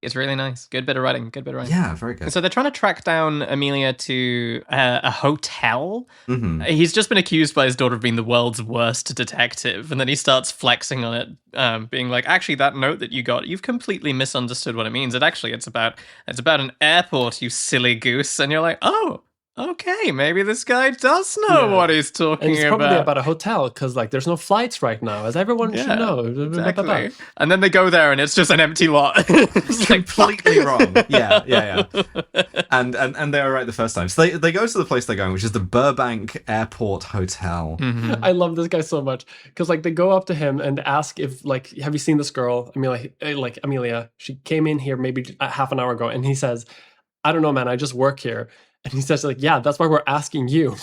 It's really nice. Good bit of writing. Yeah, very good. So they're trying to track down Amelia to a hotel. He's just been accused by his daughter of being the world's worst detective, and then he starts flexing on it, being like, "Actually, that note that you got, you've completely misunderstood what it means. It's about an airport, you silly goose." And you're like, "Oh, okay, maybe this guy does know what he's talking and it's probably about a hotel, because like there's no flights right now, as everyone should know. Exactly. And then they go there and it's just an empty lot. It's like completely wrong. Yeah. And they were right the first time. So they go to the place they're going, which is the Burbank Airport Hotel. I love this guy so much because like they go up to him and ask if like, have you seen this girl, Amelia? She came in here maybe half an hour ago, and he says, "I don't know, man. I just work here." And he says, like, "Yeah, that's why we're asking you."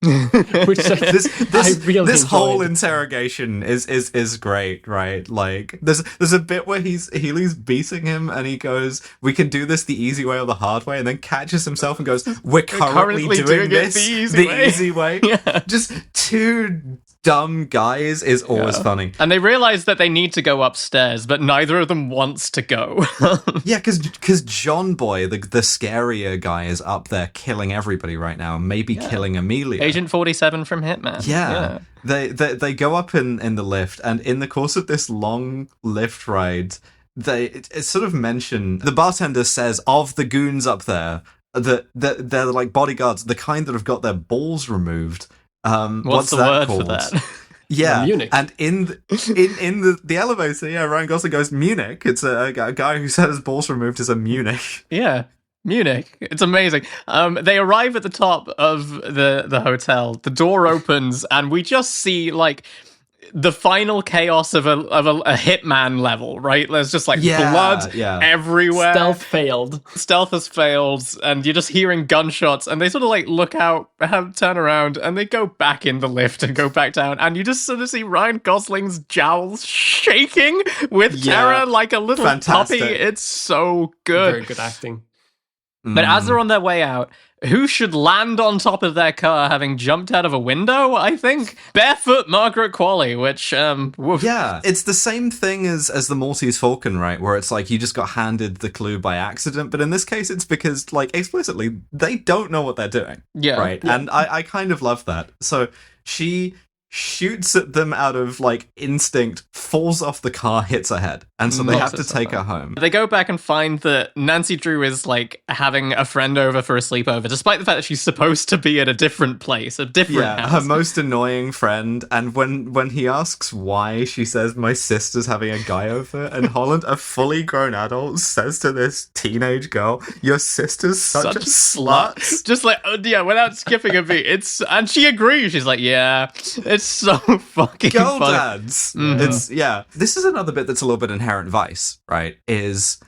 Which this whole interrogation is great, right? Like, there's a bit where Healy's beating him, and he goes, "We can do this the easy way or the hard way," and then catches himself and goes, "We're currently doing this the easy way." Yeah. Just two dumb guys is always funny. And they realize that they need to go upstairs, but neither of them wants to go. Yeah, because John Boy, the scarier guy, is up there killing everybody right now, and maybe killing Amelia. Agent 47 from Hitman. Yeah. They go up in the lift, and in the course of this long lift ride, it's sort of mentioned, the bartender says of the goons up there that they're like bodyguards, the kind that have got their balls removed. What's the that word called? for that? Yeah, Munich. And in the elevator, Ryan Gosling goes, "Munich." It's a guy who's had his balls removed is a Munich. Yeah, Munich. It's amazing. They arrive at the top of the hotel. The door opens, and we just see like the final chaos of a Hitman level, right? There's just like blood everywhere. Stealth has failed, and you're just hearing gunshots, and they sort of like look out, turn around, and they go back in the lift and go back down, and you just sort of see Ryan Gosling's jowls shaking with terror like a little puppy. It's so good. Very good acting. But as they're on their way out, who should land on top of their car having jumped out of a window, I think? Barefoot Margaret Qualley, which, woof. Yeah, it's the same thing as the Maltese Falcon, right? Where it's like you just got handed the clue by accident, but in this case it's because, like, explicitly, they don't know what they're doing. Yeah. Right? Yeah. And I kind of love that. So she shoots at them out of, like, instinct, falls off the car, hits her head. And so they have to take her home. They go back and find that Nancy Drew is, like, having a friend over for a sleepover, despite the fact that she's supposed to be at a different place, a different house. Her most annoying friend. And when he asks why, she says, my sister's having a guy over. And Holland, a fully grown adult, says to this teenage girl, your sister's such a slut. Just like, without skipping a beat. And she agrees. She's like, yeah, it's so fucking Girl funny. dads. Mm-hmm. This is another bit that's a little bit inherent vice, right? Is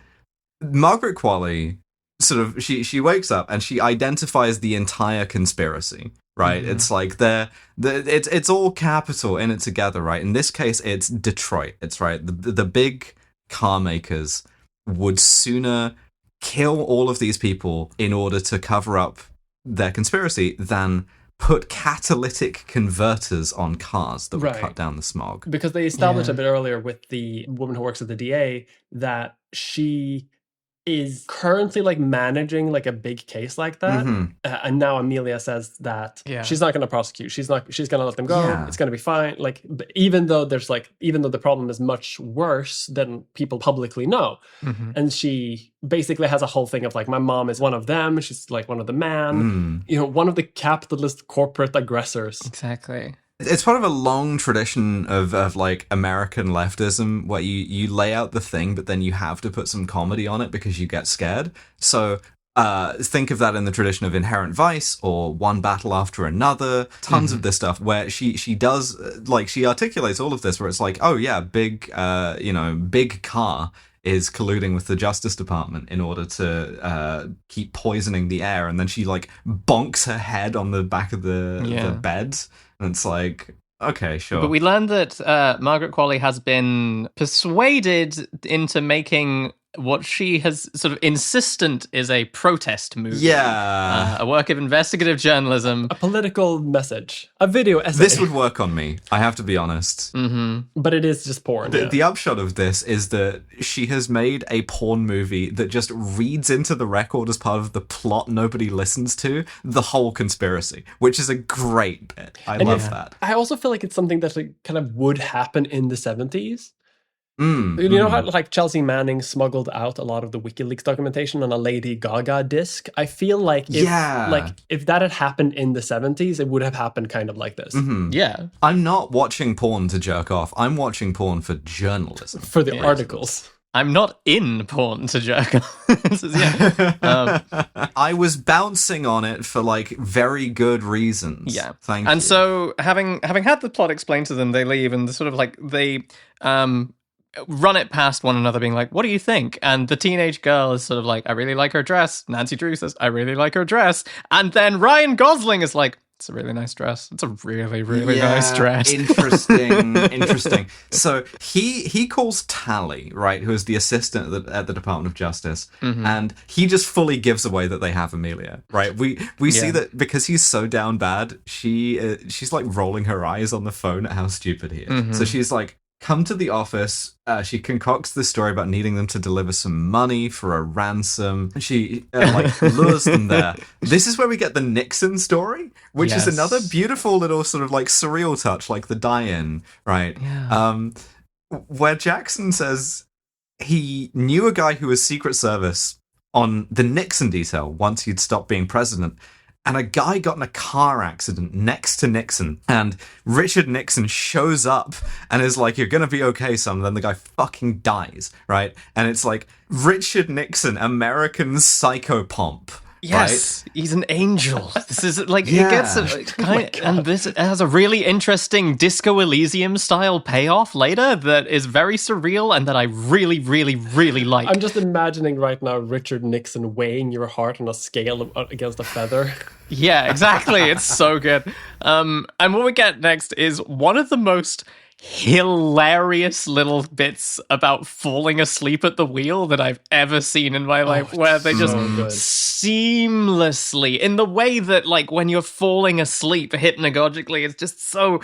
Margaret Qualley sort of she wakes up and she identifies the entire conspiracy, right? Mm-hmm. It's like it's all capital in it together, right? In this case, it's Detroit. It's right. The big car makers would sooner kill all of these people in order to cover up their conspiracy than put catalytic converters on cars that would cut down the smog. Because they established a bit earlier with the woman who works at the DA that she is currently like managing like a big case like that. Mm-hmm. And now Amelia says that she's not going to prosecute. She's going to let them go. Yeah. It's going to be fine. Like, even though the problem is much worse than people publicly know. Mm-hmm. And she basically has a whole thing of like, my mom is one of them. She's like one of the man, one of the capitalist corporate aggressors. Exactly. It's part of a long tradition of like American leftism where you lay out the thing, but then you have to put some comedy on it because you get scared. So think of that in the tradition of Inherent Vice or One Battle After Another. Tons of this stuff where she does like she articulates all of this where it's like, oh yeah, big car is colluding with the Justice Department in order to keep poisoning the air, and then she like bonks her head on the back of the bed. And it's like, okay, sure. But we learned that Margaret Qualley has been persuaded into making what she has sort of insistent is a protest movie. Yeah. A work of investigative journalism. A political message. A video essay. This would work on me, I have to be honest. Mm-hmm. But it is just porn. The upshot of this is that she has made a porn movie that just reads into the record as part of the plot nobody listens to, the whole conspiracy, which is a great bit. I love that. I also feel like it's something that like, kind of would happen in the 70s. You know how like Chelsea Manning smuggled out a lot of the WikiLeaks documentation on a Lady Gaga disc? I feel like if that had happened in the 70s, it would have happened kind of like this. Mm-hmm. Yeah. I'm not watching porn to jerk off. I'm watching porn for journalism. For the articles. I'm not in porn to jerk off. I was bouncing on it for like very good reasons. Yeah. Thank you. And so having had the plot explained to them, they leave and sort of like they run it past one another being like, what do you think? And the teenage girl is sort of like, I really like her dress. Nancy Drew says, I really like her dress. And then Ryan Gosling is like, it's a really nice dress. It's a really, really nice dress. Interesting. So he calls Tally, right, who is the assistant at the Department of Justice, and he just fully gives away that they have Amelia, right? We see that because he's so down bad, she's like rolling her eyes on the phone at how stupid he is. Mm-hmm. So she's like, come to the office. She concocts this story about needing them to deliver some money for a ransom. She lures them there. This is where we get the Nixon story, which is another beautiful little sort of like surreal touch, like the die-in, right? Yeah. Where Jackson says he knew a guy who was Secret Service on the Nixon detail once he'd stopped being president. And a guy got in a car accident next to Nixon, and Richard Nixon shows up and is like, you're going to be okay, son. And then the guy fucking dies, right? And it's like, Richard Nixon, American psychopomp, Yes, he's an angel. This is like Yeah. it gets and this has a really interesting Disco Elysium style payoff later that is very surreal and that I really, really, really like. I'm just imagining right now Richard Nixon weighing your heart on a scale against a feather. Yeah, exactly. It's so good. And what we get next is one of the most hilarious little bits about falling asleep at the wheel that I've ever seen in my life, where they just seamlessly, in the way that like when you're falling asleep hypnagogically, it's just so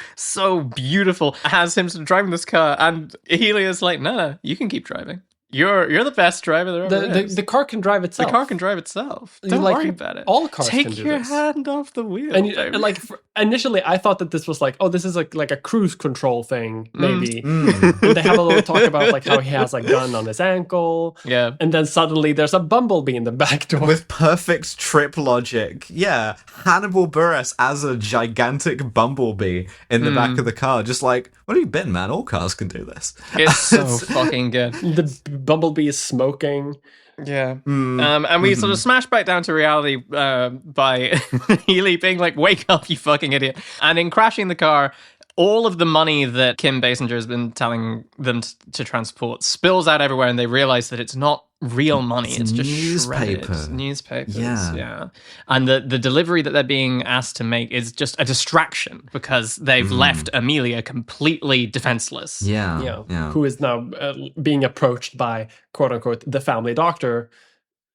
beautiful. Has him driving this car, and Helia's like, no, you can keep driving. You're the best driver there ever is. The car can drive itself. The car can drive itself. Don't worry about it. All cars Take can do your this. hand off the wheel. And like initially, I thought that this was like, oh, this is like a cruise control thing, maybe. And they have a little talk about like how he has a gun on his ankle. Yeah. And then suddenly there's a bumblebee in the back door. With perfect trip logic. Yeah. Hannibal Buress as a gigantic bumblebee in the back of the car. Just like, what have you been, man? All cars can do this. It's so fucking good. The bumblebee is smoking. Yeah. And we sort of smash back down to reality by Healy being like, wake up, you fucking idiot. And in crashing the car, all of the money that Kim Basinger has been telling them to transport spills out everywhere, and they realize that it's not real money. It's just shredded newspapers. Yeah. And the delivery that they're being asked to make is just a distraction because they've left Amelia completely defenseless. Yeah. Who is now being approached by, quote unquote, the family doctor,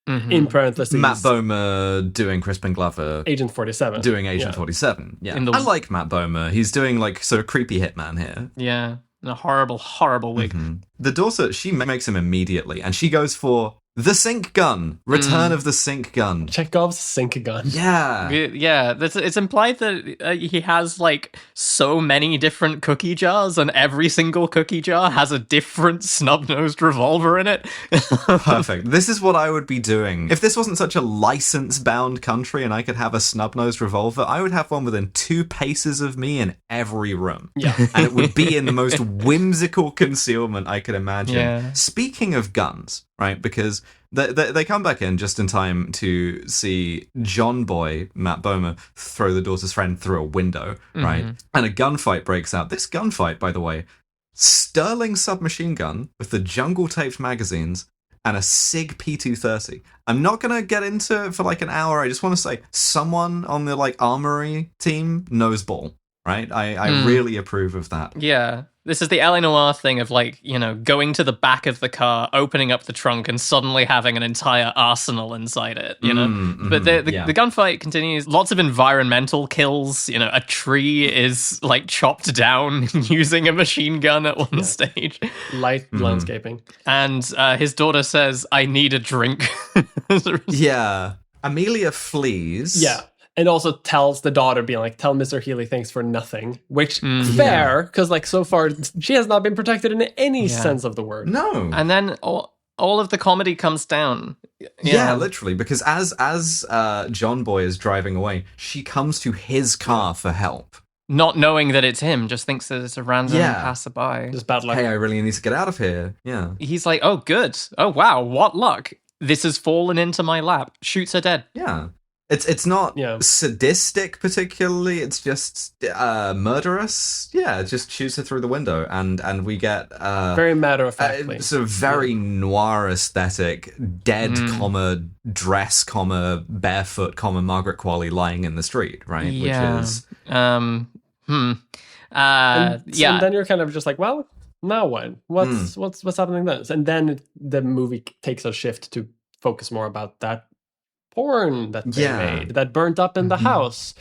in parentheses. Matt Bomer doing Crispin Glover. Agent 47. Doing Agent 47. Yeah. In the- I like Matt Bomer. He's doing like sort of creepy hitman here. Yeah. A horrible, horrible wig. The daughter, she makes him immediately, and she goes for the sink gun. Return of the sink gun. Chekhov's sink gun. Yeah. Yeah, it's implied that he has like so many different cookie jars, and every single cookie jar has a different snub-nosed revolver in it. Perfect. This is what I would be doing. If this wasn't such a license-bound country and I could have a snub-nosed revolver, I would have one within 2 paces of me in every room. Yeah. And it would be in the most whimsical concealment I could imagine. Yeah. Speaking of guns, right, because they come back in just in time to see John Boy, Matt Bomer, throw the daughter's friend through a window, right? And a gunfight breaks out. This gunfight, by the way, Sterling submachine gun with the jungle-taped magazines and a SIG P230. I'm not going to get into it for like an hour. I just want to say someone on the like armory team knows ball, right? I really approve of that. Yeah. This is the L.A. Noire thing of, like, you know, going to the back of the car, opening up the trunk, and suddenly having an entire arsenal inside it, you know? But the gunfight continues. Lots of environmental kills. You know, a tree is, like, chopped down using a machine gun at one stage. Light landscaping. And his daughter says, I need a drink. Yeah. Amelia flees. Yeah. And also tells the daughter, being like, tell Mr. Healy thanks for nothing. Which, fair, because like so far, she has not been protected in any sense of the word. No. And then all of the comedy comes down. Yeah, literally, because as John Boy is driving away, she comes to his car for help. Not knowing that it's him, just thinks that it's a random passerby. Just bad luck. Hey, I really need to get out of here. Yeah. He's like, oh, good. Oh, wow, what luck. This has fallen into my lap. Shoots her dead. Yeah. It's not sadistic particularly, it's just murderous. Yeah, it just shoots her through the window, and we get very matter-of-factly. Sort of very noir aesthetic, dead, dress, barefoot, Margaret Qualley lying in the street, right? Yeah. Which is... And then you're kind of just like, well, now what? What's happening then? And then the movie takes a shift to focus more about that porn that they made, that burnt up in the house.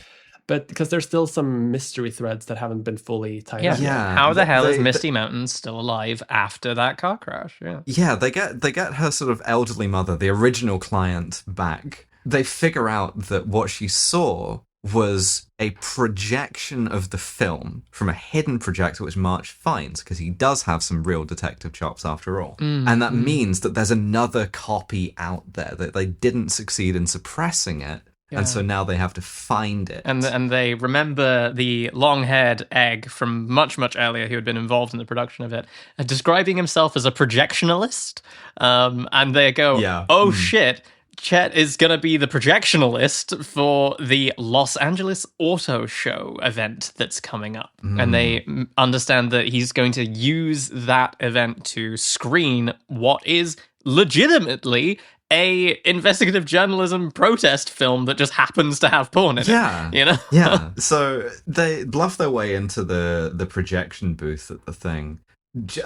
But because there's still some mystery threads that haven't been fully tied up. Yeah. How the hell is Misty Mountains still alive after that car crash? Yeah, they get her sort of elderly mother, the original client, back. They figure out that what she saw was a projection of the film from a hidden projector which March finds, because he does have some real detective chops after all. And that means that there's another copy out there, that they didn't succeed in suppressing it. Yeah. And so now they have to find it. And they remember the long-haired egg from much, much earlier who had been involved in the production of it, describing himself as a projectionalist. And they go, shit, Chet is going to be the projectionalist for the Los Angeles Auto Show event that's coming up. And they understand that he's going to use that event to screen what is legitimately a investigative journalism protest film that just happens to have porn in it. You know? Yeah. So they bluff their way into the projection booth at the thing.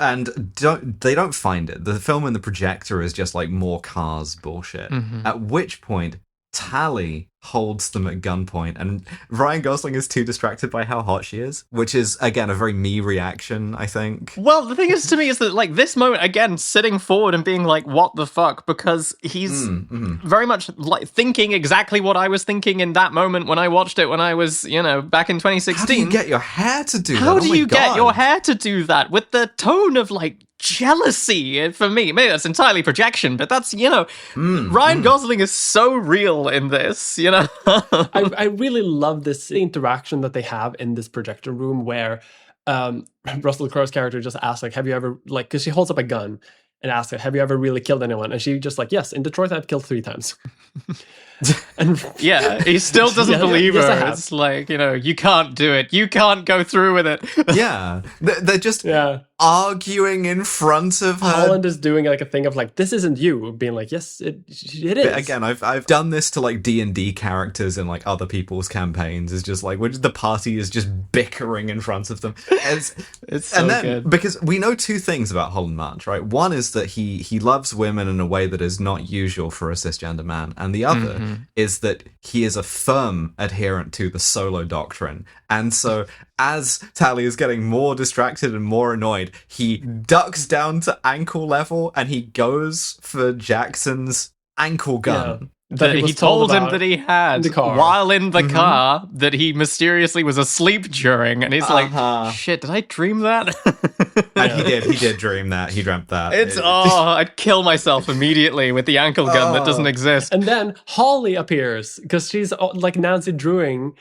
And they don't find it. The film in the projector is just like more Cars bullshit. At which point, Tally holds them at gunpoint, and Ryan Gosling is too distracted by how hot she is, which is, again, a very me reaction, I think. Well, the thing is, to me, is that, like, this moment, again, sitting forward and being like, what the fuck? Because he's very much, like, thinking exactly what I was thinking in that moment when I watched it when I was, you know, back in 2016. How do you get your hair to do that? How do you get your hair to do that? With the tone of, like, jealousy for me. Maybe that's entirely projection, but that's, you know, Ryan Gosling is so real in this, you know? I really love this interaction that they have in this projector room where Russell Crowe's character just asks, like, have you ever, like, because she holds up a gun and asks her, have you ever really killed anyone? And she just like, yes, in Detroit I've killed 3 times. And yeah, he still doesn't believe her. It's like, you know, you can't do it. You can't go through with it. Yeah. They're just arguing in front of her. Holland is doing like a thing of like, this isn't you, being like, yes, it is. But again, I've done this to like D&D characters in like other people's campaigns. It's just like, which the party is just bickering in front of them. It's so and then, good. Because we know 2 things about Holland March, right? One is that he loves women in a way that is not usual for a cisgender man. And the other is that he is a firm adherent to the solo doctrine. And so as Tally is getting more distracted and more annoyed, he ducks down to ankle level and he goes for Jackson's ankle gun. That he told him that he had while in the car, that he mysteriously was asleep during, and he's like, shit, did I dream that? And he did dream that. He dreamt that. I'd kill myself immediately with the ankle gun that doesn't exist. And then Holly appears, because she's like Nancy Drewing,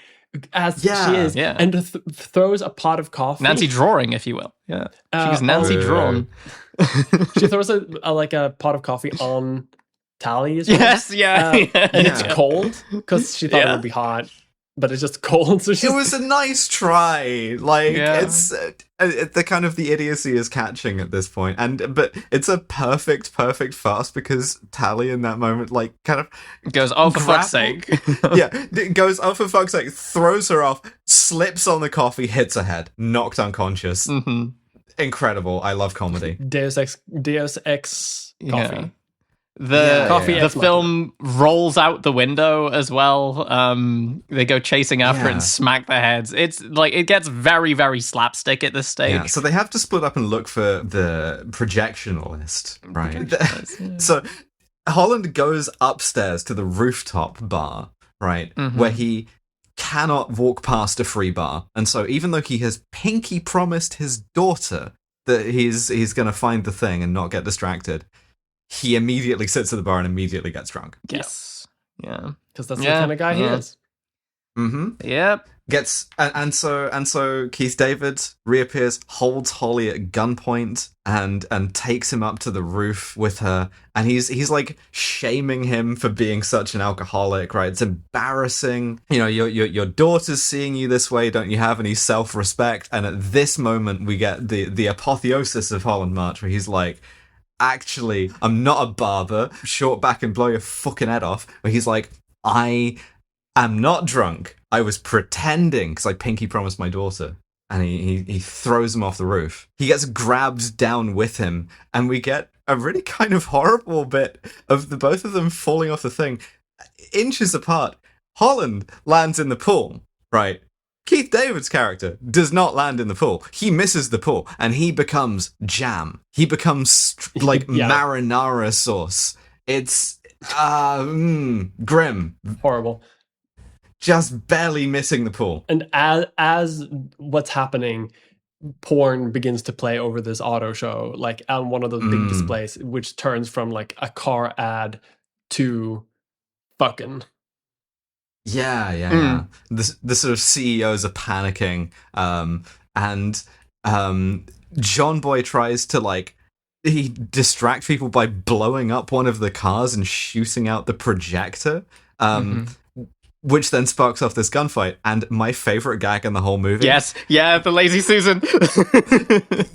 as she is, and throws a pot of coffee. Nancy Drawing, if you will. Yeah. She's Nancy Drawn. She throws a pot of coffee on Tally. Yes, and it's cold, because she thought it would be hot, but it's just cold. So it was a nice try. Like, it's the kind of the idiocy is catching at this point, but it's a perfect farce, because Tally in that moment like kind of goes, oh, for fuck's sake. Goes, oh, for fuck's sake, throws her off, slips on the coffee, hits her head, knocked unconscious. Incredible. I love comedy. Deus Ex coffee. The film rolls out the window as well. They go chasing after it and smack their heads. It's like, it gets very, very slapstick at this stage. Yeah, so they have to split up and look for the projectionalist, right? So Holland goes upstairs to the rooftop bar, right, where he cannot walk past a free bar. And so even though he has pinky promised his daughter that he's going to find the thing and not get distracted, he immediately sits at the bar and immediately gets drunk. Yes. Yeah. Because that's the kind of guy he is. Yep. And so Keith David reappears, holds Holly at gunpoint, and takes him up to the roof with her, and he's like shaming him for being such an alcoholic, right? It's embarrassing. You know, your daughter's seeing you this way. Don't you have any self-respect? And at this moment, we get the apotheosis of Holland March, where he's like, actually, I'm not a barber. Short back and blow your fucking head off. Where he's like, I am not drunk. I was pretending because I pinky promised my daughter. And he throws him off the roof. He gets grabbed down with him, and we get a really kind of horrible bit of the both of them falling off the thing, inches apart. Holland lands in the pool, right? Keith David's character does not land in the pool. He misses the pool, and he becomes jam. He becomes like marinara sauce. It's grim. Horrible. Just barely missing the pool. And as what's happening, porn begins to play over this auto show, like on one of those big displays, which turns from like a car ad to fucking. Yeah. The sort of CEOs are panicking, and John Boy tries to like he distracts people by blowing up one of the cars and shooting out the projector. Which then sparks off this gunfight, and my favorite gag in the whole movie. Yes, yeah, the lazy Susan.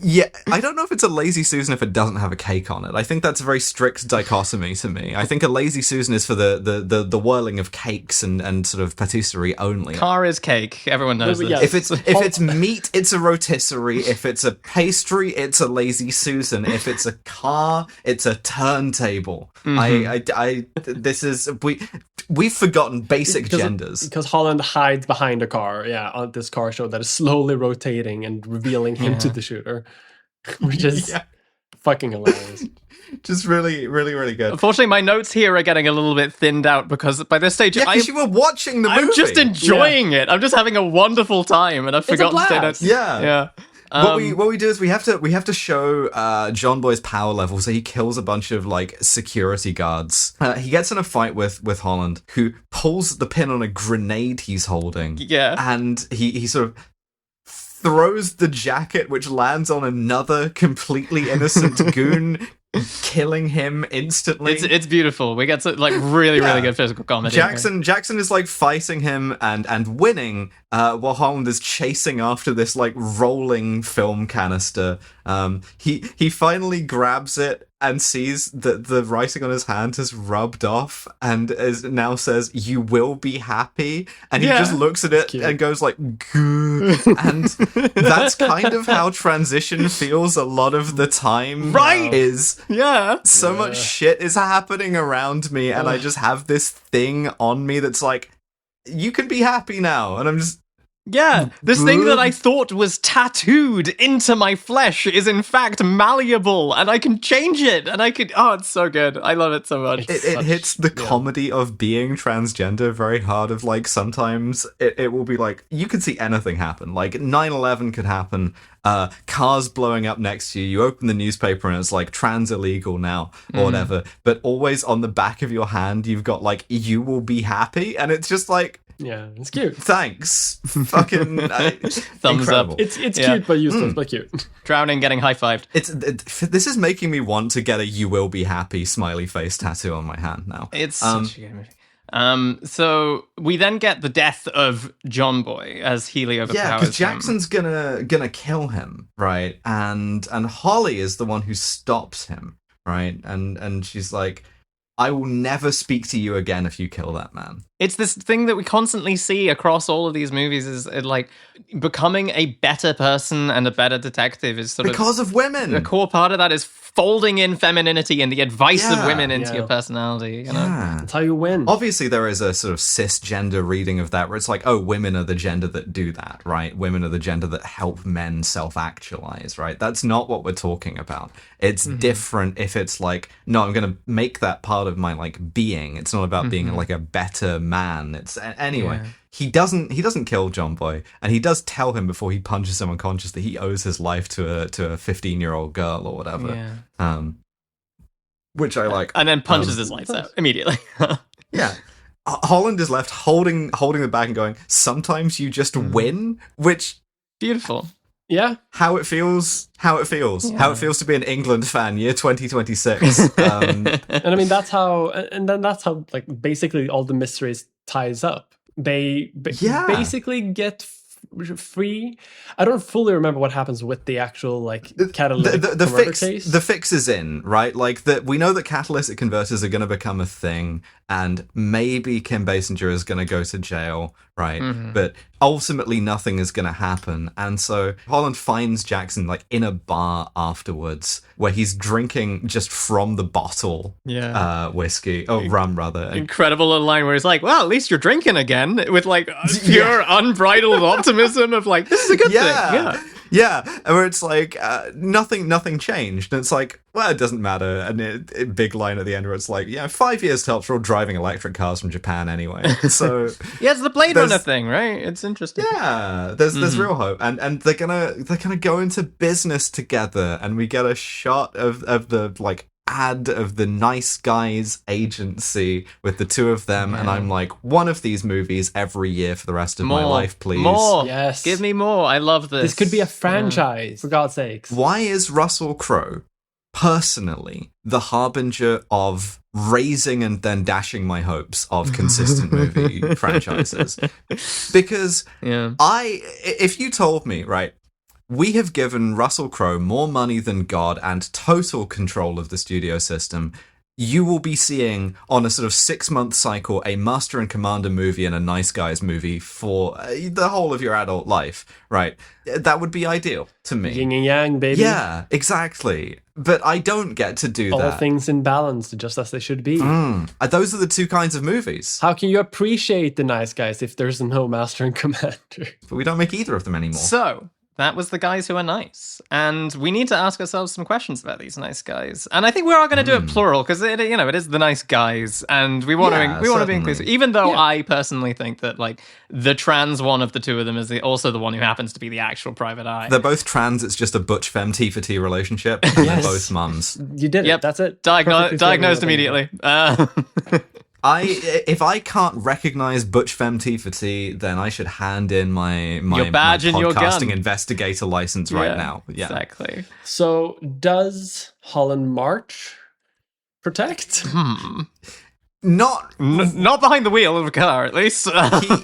Yeah, I don't know if it's a lazy Susan if it doesn't have a cake on it. I think that's a very strict dichotomy to me. I think a lazy Susan is for the whirling of cakes and sort of patisserie only. Car is cake. Everyone knows this. Yeah. If it's meat, it's a rotisserie. If it's a pastry, it's a lazy Susan. If it's a car, it's a turntable. We've forgotten basic genders. Because Holland hides behind a car, on this car show that is slowly rotating and revealing him to the shooter, which is fucking hilarious. Just really, really, really good. Unfortunately, my notes here are getting a little bit thinned out because by this stage, because you were watching the movie. I'm just enjoying it. I'm just having a wonderful time, and I've forgotten to say that. Yeah. What we do is we have to show John Boy's power level, so he kills a bunch of like security guards. He gets in a fight with Holland, who pulls the pin on a grenade he's holding. Yeah, and he sort of throws the jacket, which lands on another completely innocent goon, killing him instantly. It's beautiful. We get like really good physical comedy. Jackson is like fighting him and winning, while Holland is chasing after this like rolling film canister. He finally grabs it and sees that the writing on his hand has rubbed off and now says, "You will be happy," and he just looks at it and goes like, "Goo." And that's kind of how transition feels a lot of the time. Right? So much shit is happening around me, and I just have this thing on me that's like, you can be happy now, and I'm just. Yeah, this thing that I thought was tattooed into my flesh is in fact malleable, and I can change it, and I could... Oh, it's so good. I love it so much. It hits the comedy of being transgender very hard, of like, sometimes it will be like, you could see anything happen. Like, 9/11 could happen, cars blowing up next to you, you open the newspaper and it's like, trans illegal now, or whatever, but always on the back of your hand, you've got like, "You will be happy," and it's just like... Yeah, it's cute. Thanks. Fucking thumbs incredible. up. It's cute, but useless, but cute. Drowning, getting high-fived. This is making me want to get a "You will be happy" smiley face tattoo on my hand now. It's such a good movie. So we then get the death of John Boy as Healy overpowers him. Yeah, because Jackson's gonna kill him, right? And Holly is the one who stops him, right? And she's like, "I will never speak to you again if you kill that man." It's this thing that we constantly see across all of these movies is like becoming a better person and a better detective is sort because of women. A core part of that is folding in femininity and the advice of women into your personality. You know? That's how you win. Obviously, there is a sort of cisgender reading of that where it's like, oh, women are the gender that do that, right? Women are the gender that help men self-actualize, right? That's not what we're talking about. It's different if it's like, no, I'm going to make that part of my like being. It's not about being like a better man. It's anyway. He doesn't kill John Boy, and he does tell him before he punches him unconscious that he owes his life to a 15-year-old girl or whatever. Which I like. And then punches his lights out immediately. Yeah. Holland is left holding the bag and going, "Sometimes you just win," which beautiful. Yeah. How it feels. How it feels to be an England fan, year 2026. And I mean, that's how like basically all the mysteries ties up. They basically get free. I don't fully remember what happens with the actual like catalytic converter case. The fix is in, right? Like we know that catalytic converters are going to become a thing, and maybe Kim Basinger is going to go to jail, right? But ultimately nothing is going to happen. And so Holland finds Jackson like in a bar afterwards where he's drinking just from the bottle whiskey. Oh, rum rather. Incredible little line where he's like, "Well, at least you're drinking again," with like pure unbridled optimism of like, "This is a good thing." Yeah, where it's like, nothing changed. And it's like, well, it doesn't matter. And big line at the end where it's like, 5 years tops, we're all driving electric cars from Japan anyway. So yeah, it's the Blade Runner thing, right? It's interesting. Yeah, there's real hope. And they're gonna go into business together, and we get a shot of the like ad of the Nice Guys agency with the two of them, and I'm like, one of these movies every year for the rest of my life, please. More. Yes. Give me more. I love this. This could be a franchise, for God's sakes. Why is Russell Crowe personally the harbinger of raising and then dashing my hopes of consistent movie franchises. Because if you told me, right, we have given Russell Crowe more money than God and total control of the studio system, you will be seeing on a sort of 6-month cycle a Master and Commander movie and a Nice Guys movie for the whole of your adult life, right? That would be ideal to me. Yin and yang, baby. Yeah, exactly. But I don't get to do that. All things in balance, just as they should be. Those are the two kinds of movies. How can you appreciate the Nice Guys if there's no Master and Commander? But we don't make either of them anymore. So, that was the guys who are nice. And we need to ask ourselves some questions about these nice guys. And I think we are going to do it plural, because it is the nice guys. And we want to be inclusive. Even though I personally think that, like, the trans one of the two of them is also the one who happens to be the actual private eye. They're both trans, it's just a butch femme T for T relationship. And they're both mums. You did it, that's it. Diagnosed immediately. If I can't recognize butch femme T for T, then I should hand in my your badge and your gun. Podcasting investigator license right now. Yeah, exactly. So, does Holland March protect? Not behind the wheel of a car, at least.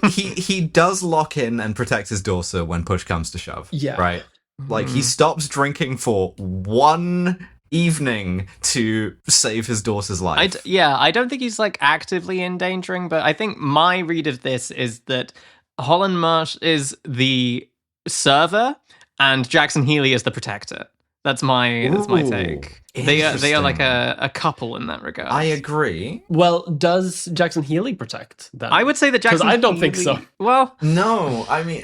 he does lock in and protect his daughter when push comes to shove. Yeah, right. Like he stops drinking for one evening to save his daughter's life. I don't think he's like actively endangering, but I think my read of this is that Holland March is the server and Jackson Healy is the protector. That's my take. They are like a couple in that regard. I agree. Well, does Jackson Healy protect them? I would say that Jackson I don't think so. Well, no, I mean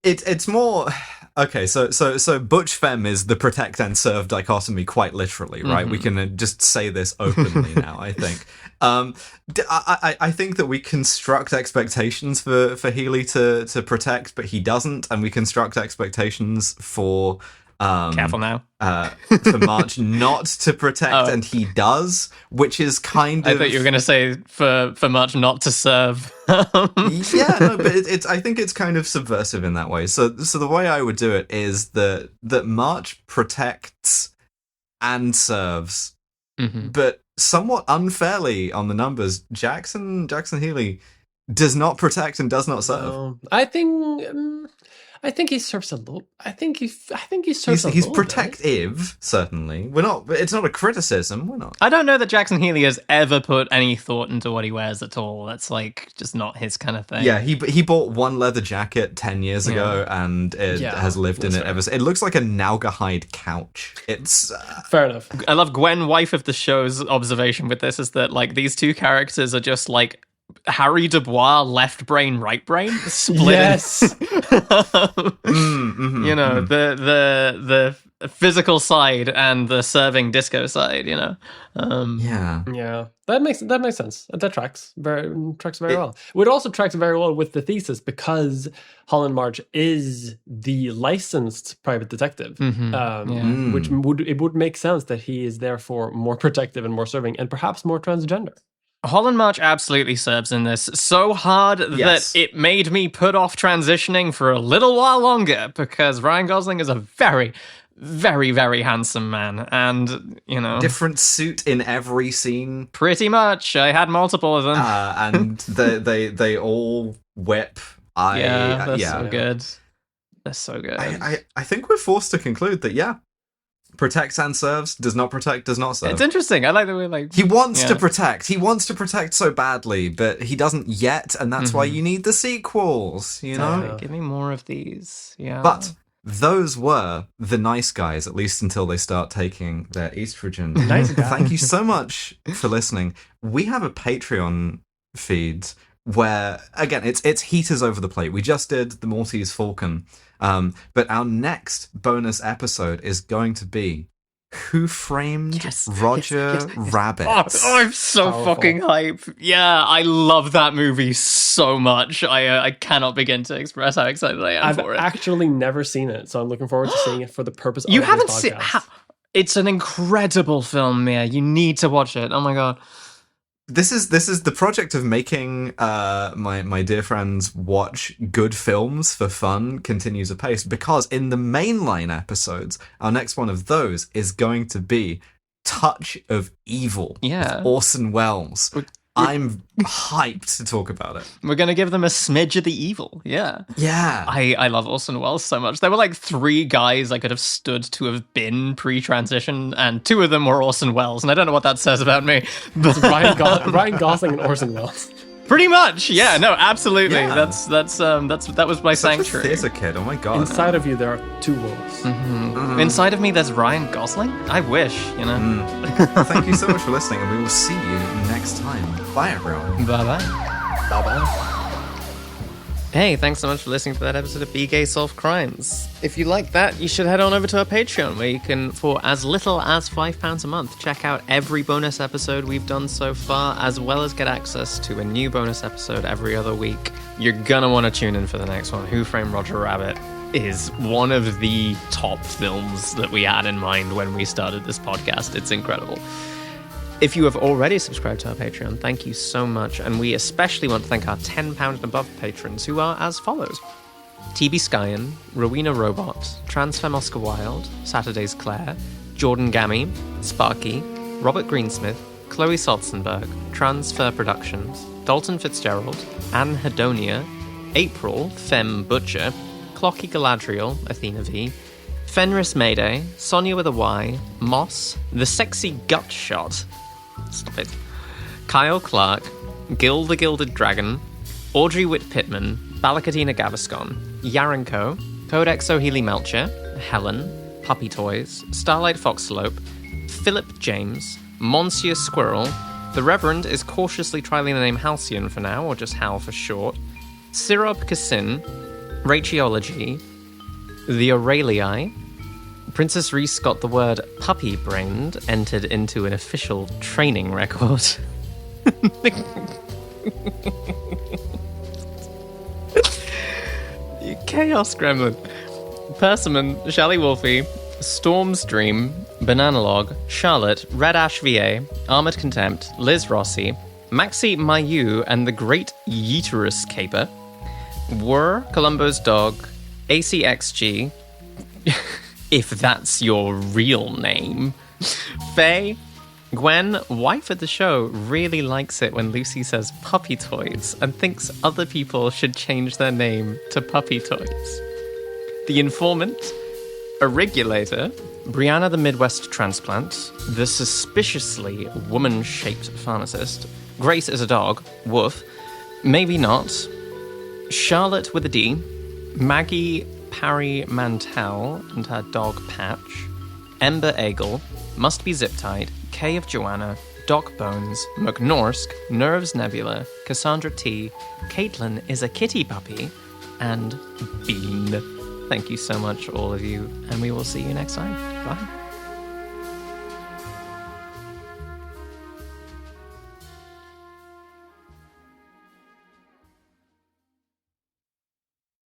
it's more. Okay, so butch femme is the protect and serve dichotomy quite literally, right? We can just say this openly now, I think. I think that we construct expectations for Healy to protect, but he doesn't, and we construct expectations for careful now. For March not to protect, and he does, which is kind of. I thought you were going to say for March not to serve. Yeah, no, but I think it's kind of subversive in that way. So the way I would do it is that March protects and serves, but somewhat unfairly on the numbers. Jackson Healy does not protect and does not serve. I think he serves a little. I think he serves. He's protective, certainly. It's not a criticism. We're not. I don't know that Jackson Healy has ever put any thought into what he wears at all. That's like just not his kind of thing. Yeah, he bought one leather jacket 10 years ago, and it has lived in it ever since. It looks like a Naugahyde couch. It's fair enough. I love Gwen, wife of the show's observation with this is that like these two characters are just like Harry Dubois, left brain, right brain, split. Yes. You know, the physical side and the serving disco side, you know. Yeah. That makes sense. That tracks very well. It would also track very well with the thesis because Holland March is the licensed private detective, which would make sense that he is therefore more protective and more serving and perhaps more transgender. Holland March absolutely serves in this so hard that it made me put off transitioning for a little while longer because Ryan Gosling is a very, very, very handsome man. And, you know... different suit in every scene. Pretty much. I had multiple of them. And they all whip. They're so good. They're so good. I think we're forced to conclude that, protects and serves, does not protect, does not serve. It's interesting. I like the way he wants to protect. He wants to protect so badly, but he doesn't yet, and that's why you need the sequels, you know? Give me more of these. Yeah. But those were the nice guys, at least until they start taking their estrogen. Nice guys. Thank you so much for listening. We have a Patreon feed where, again, it's heaters over the plate. We just did the Maltese Falcon. But our next bonus episode is going to be Who Framed Roger Rabbit? Oh, I'm so fucking hype. Yeah, I love that movie so much. I cannot begin to express how excited I am for it. I've actually never seen it, so I'm looking forward to seeing it for the purpose of you haven't this podcast. It's an incredible film, Mia. You need to watch it. Oh my god. This is the project of making my dear friends watch good films for fun continues apace, because in the mainline episodes, our next one of those is going to be Touch of Evil with Orson Welles. I'm hyped to talk about it. We're going to give them a smidge of the evil. Yeah. Yeah. I love Orson Welles so much. There were like 3 guys I could have stood to have been pre-transition, and 2 of them were Orson Welles, and I don't know what that says about me. But Ryan Gosling and Orson Welles. Pretty much, yeah. No, absolutely. Yeah. That was my Such sanctuary. a theatre kid. Oh my god. Inside of you, there are 2 wolves. Inside of me, there's Ryan Gosling. I wish, you know. Thank you so much for listening, and we will see you next time. Bye, everyone. Bye-bye. Bye-bye. Hey, thanks so much for listening to that episode of Be Gay Solve Crimes. If you like that, you should head on over to our Patreon, where you can, for as little as £5 a month, check out every bonus episode we've done so far, as well as get access to a new bonus episode every other week. You're gonna want to tune in for the next one. Who Framed Roger Rabbit is one of the top films that we had in mind when we started this podcast. It's incredible. If you have already subscribed to our Patreon, thank you so much, and we especially want to thank our £10 and above patrons, who are as follows: TB Skyen, Rowena Robot, Transfem Oscar Wilde, Saturday's Claire, Jordan Gammy, Sparky, Robert Greensmith, Chloe Salzenberg, Transfer Productions, Dalton Fitzgerald, Anne Hedonia, April, Femme Butcher, Clocky Galadriel, Athena V, Fenris Mayday, Sonia with a Y, Moss, The Sexy Gut Shot, stop it, Kyle Clark, Gil the Gilded Dragon, Audrey Witt-Pittman, Balakatina Gaviscon, Yarenko, Codex O'Healy Melcher, Helen, Puppy Toys, Starlight Foxslope, Philip James, Monsieur Squirrel, the Reverend is cautiously trialing the name Halcyon for now, or just Hal for short, Sirob Cassin, Rachiology, the Aurelii, Princess Reese got the word puppy-brained entered into an official training record. Chaos Gremlin. Persimmon, Shally Wolfie, Stormstream, Bananalog, Charlotte, Red Ash VA, Armored Contempt, Liz Rossi, Maxi Mayu and the Great Uterus Caper, Were, Columbo's Dog, ACXG, if that's your real name, Faye, Gwen, wife of the show, really likes it when Lucy says puppy toys and thinks other people should change their name to puppy toys. The Informant, a Regulator, Brianna the Midwest Transplant, the suspiciously woman-shaped pharmacist, Grace is a dog, woof, maybe not, Charlotte with a D, Maggie Parry Mantel and her dog Patch, Ember Eagle, Must Be Zip-Tied, K of Joanna, Doc Bones, McNorsk, Nerves Nebula, Cassandra T, Caitlin is a kitty puppy, and Bean. Thank you so much, all of you, and we will see you next time. Bye.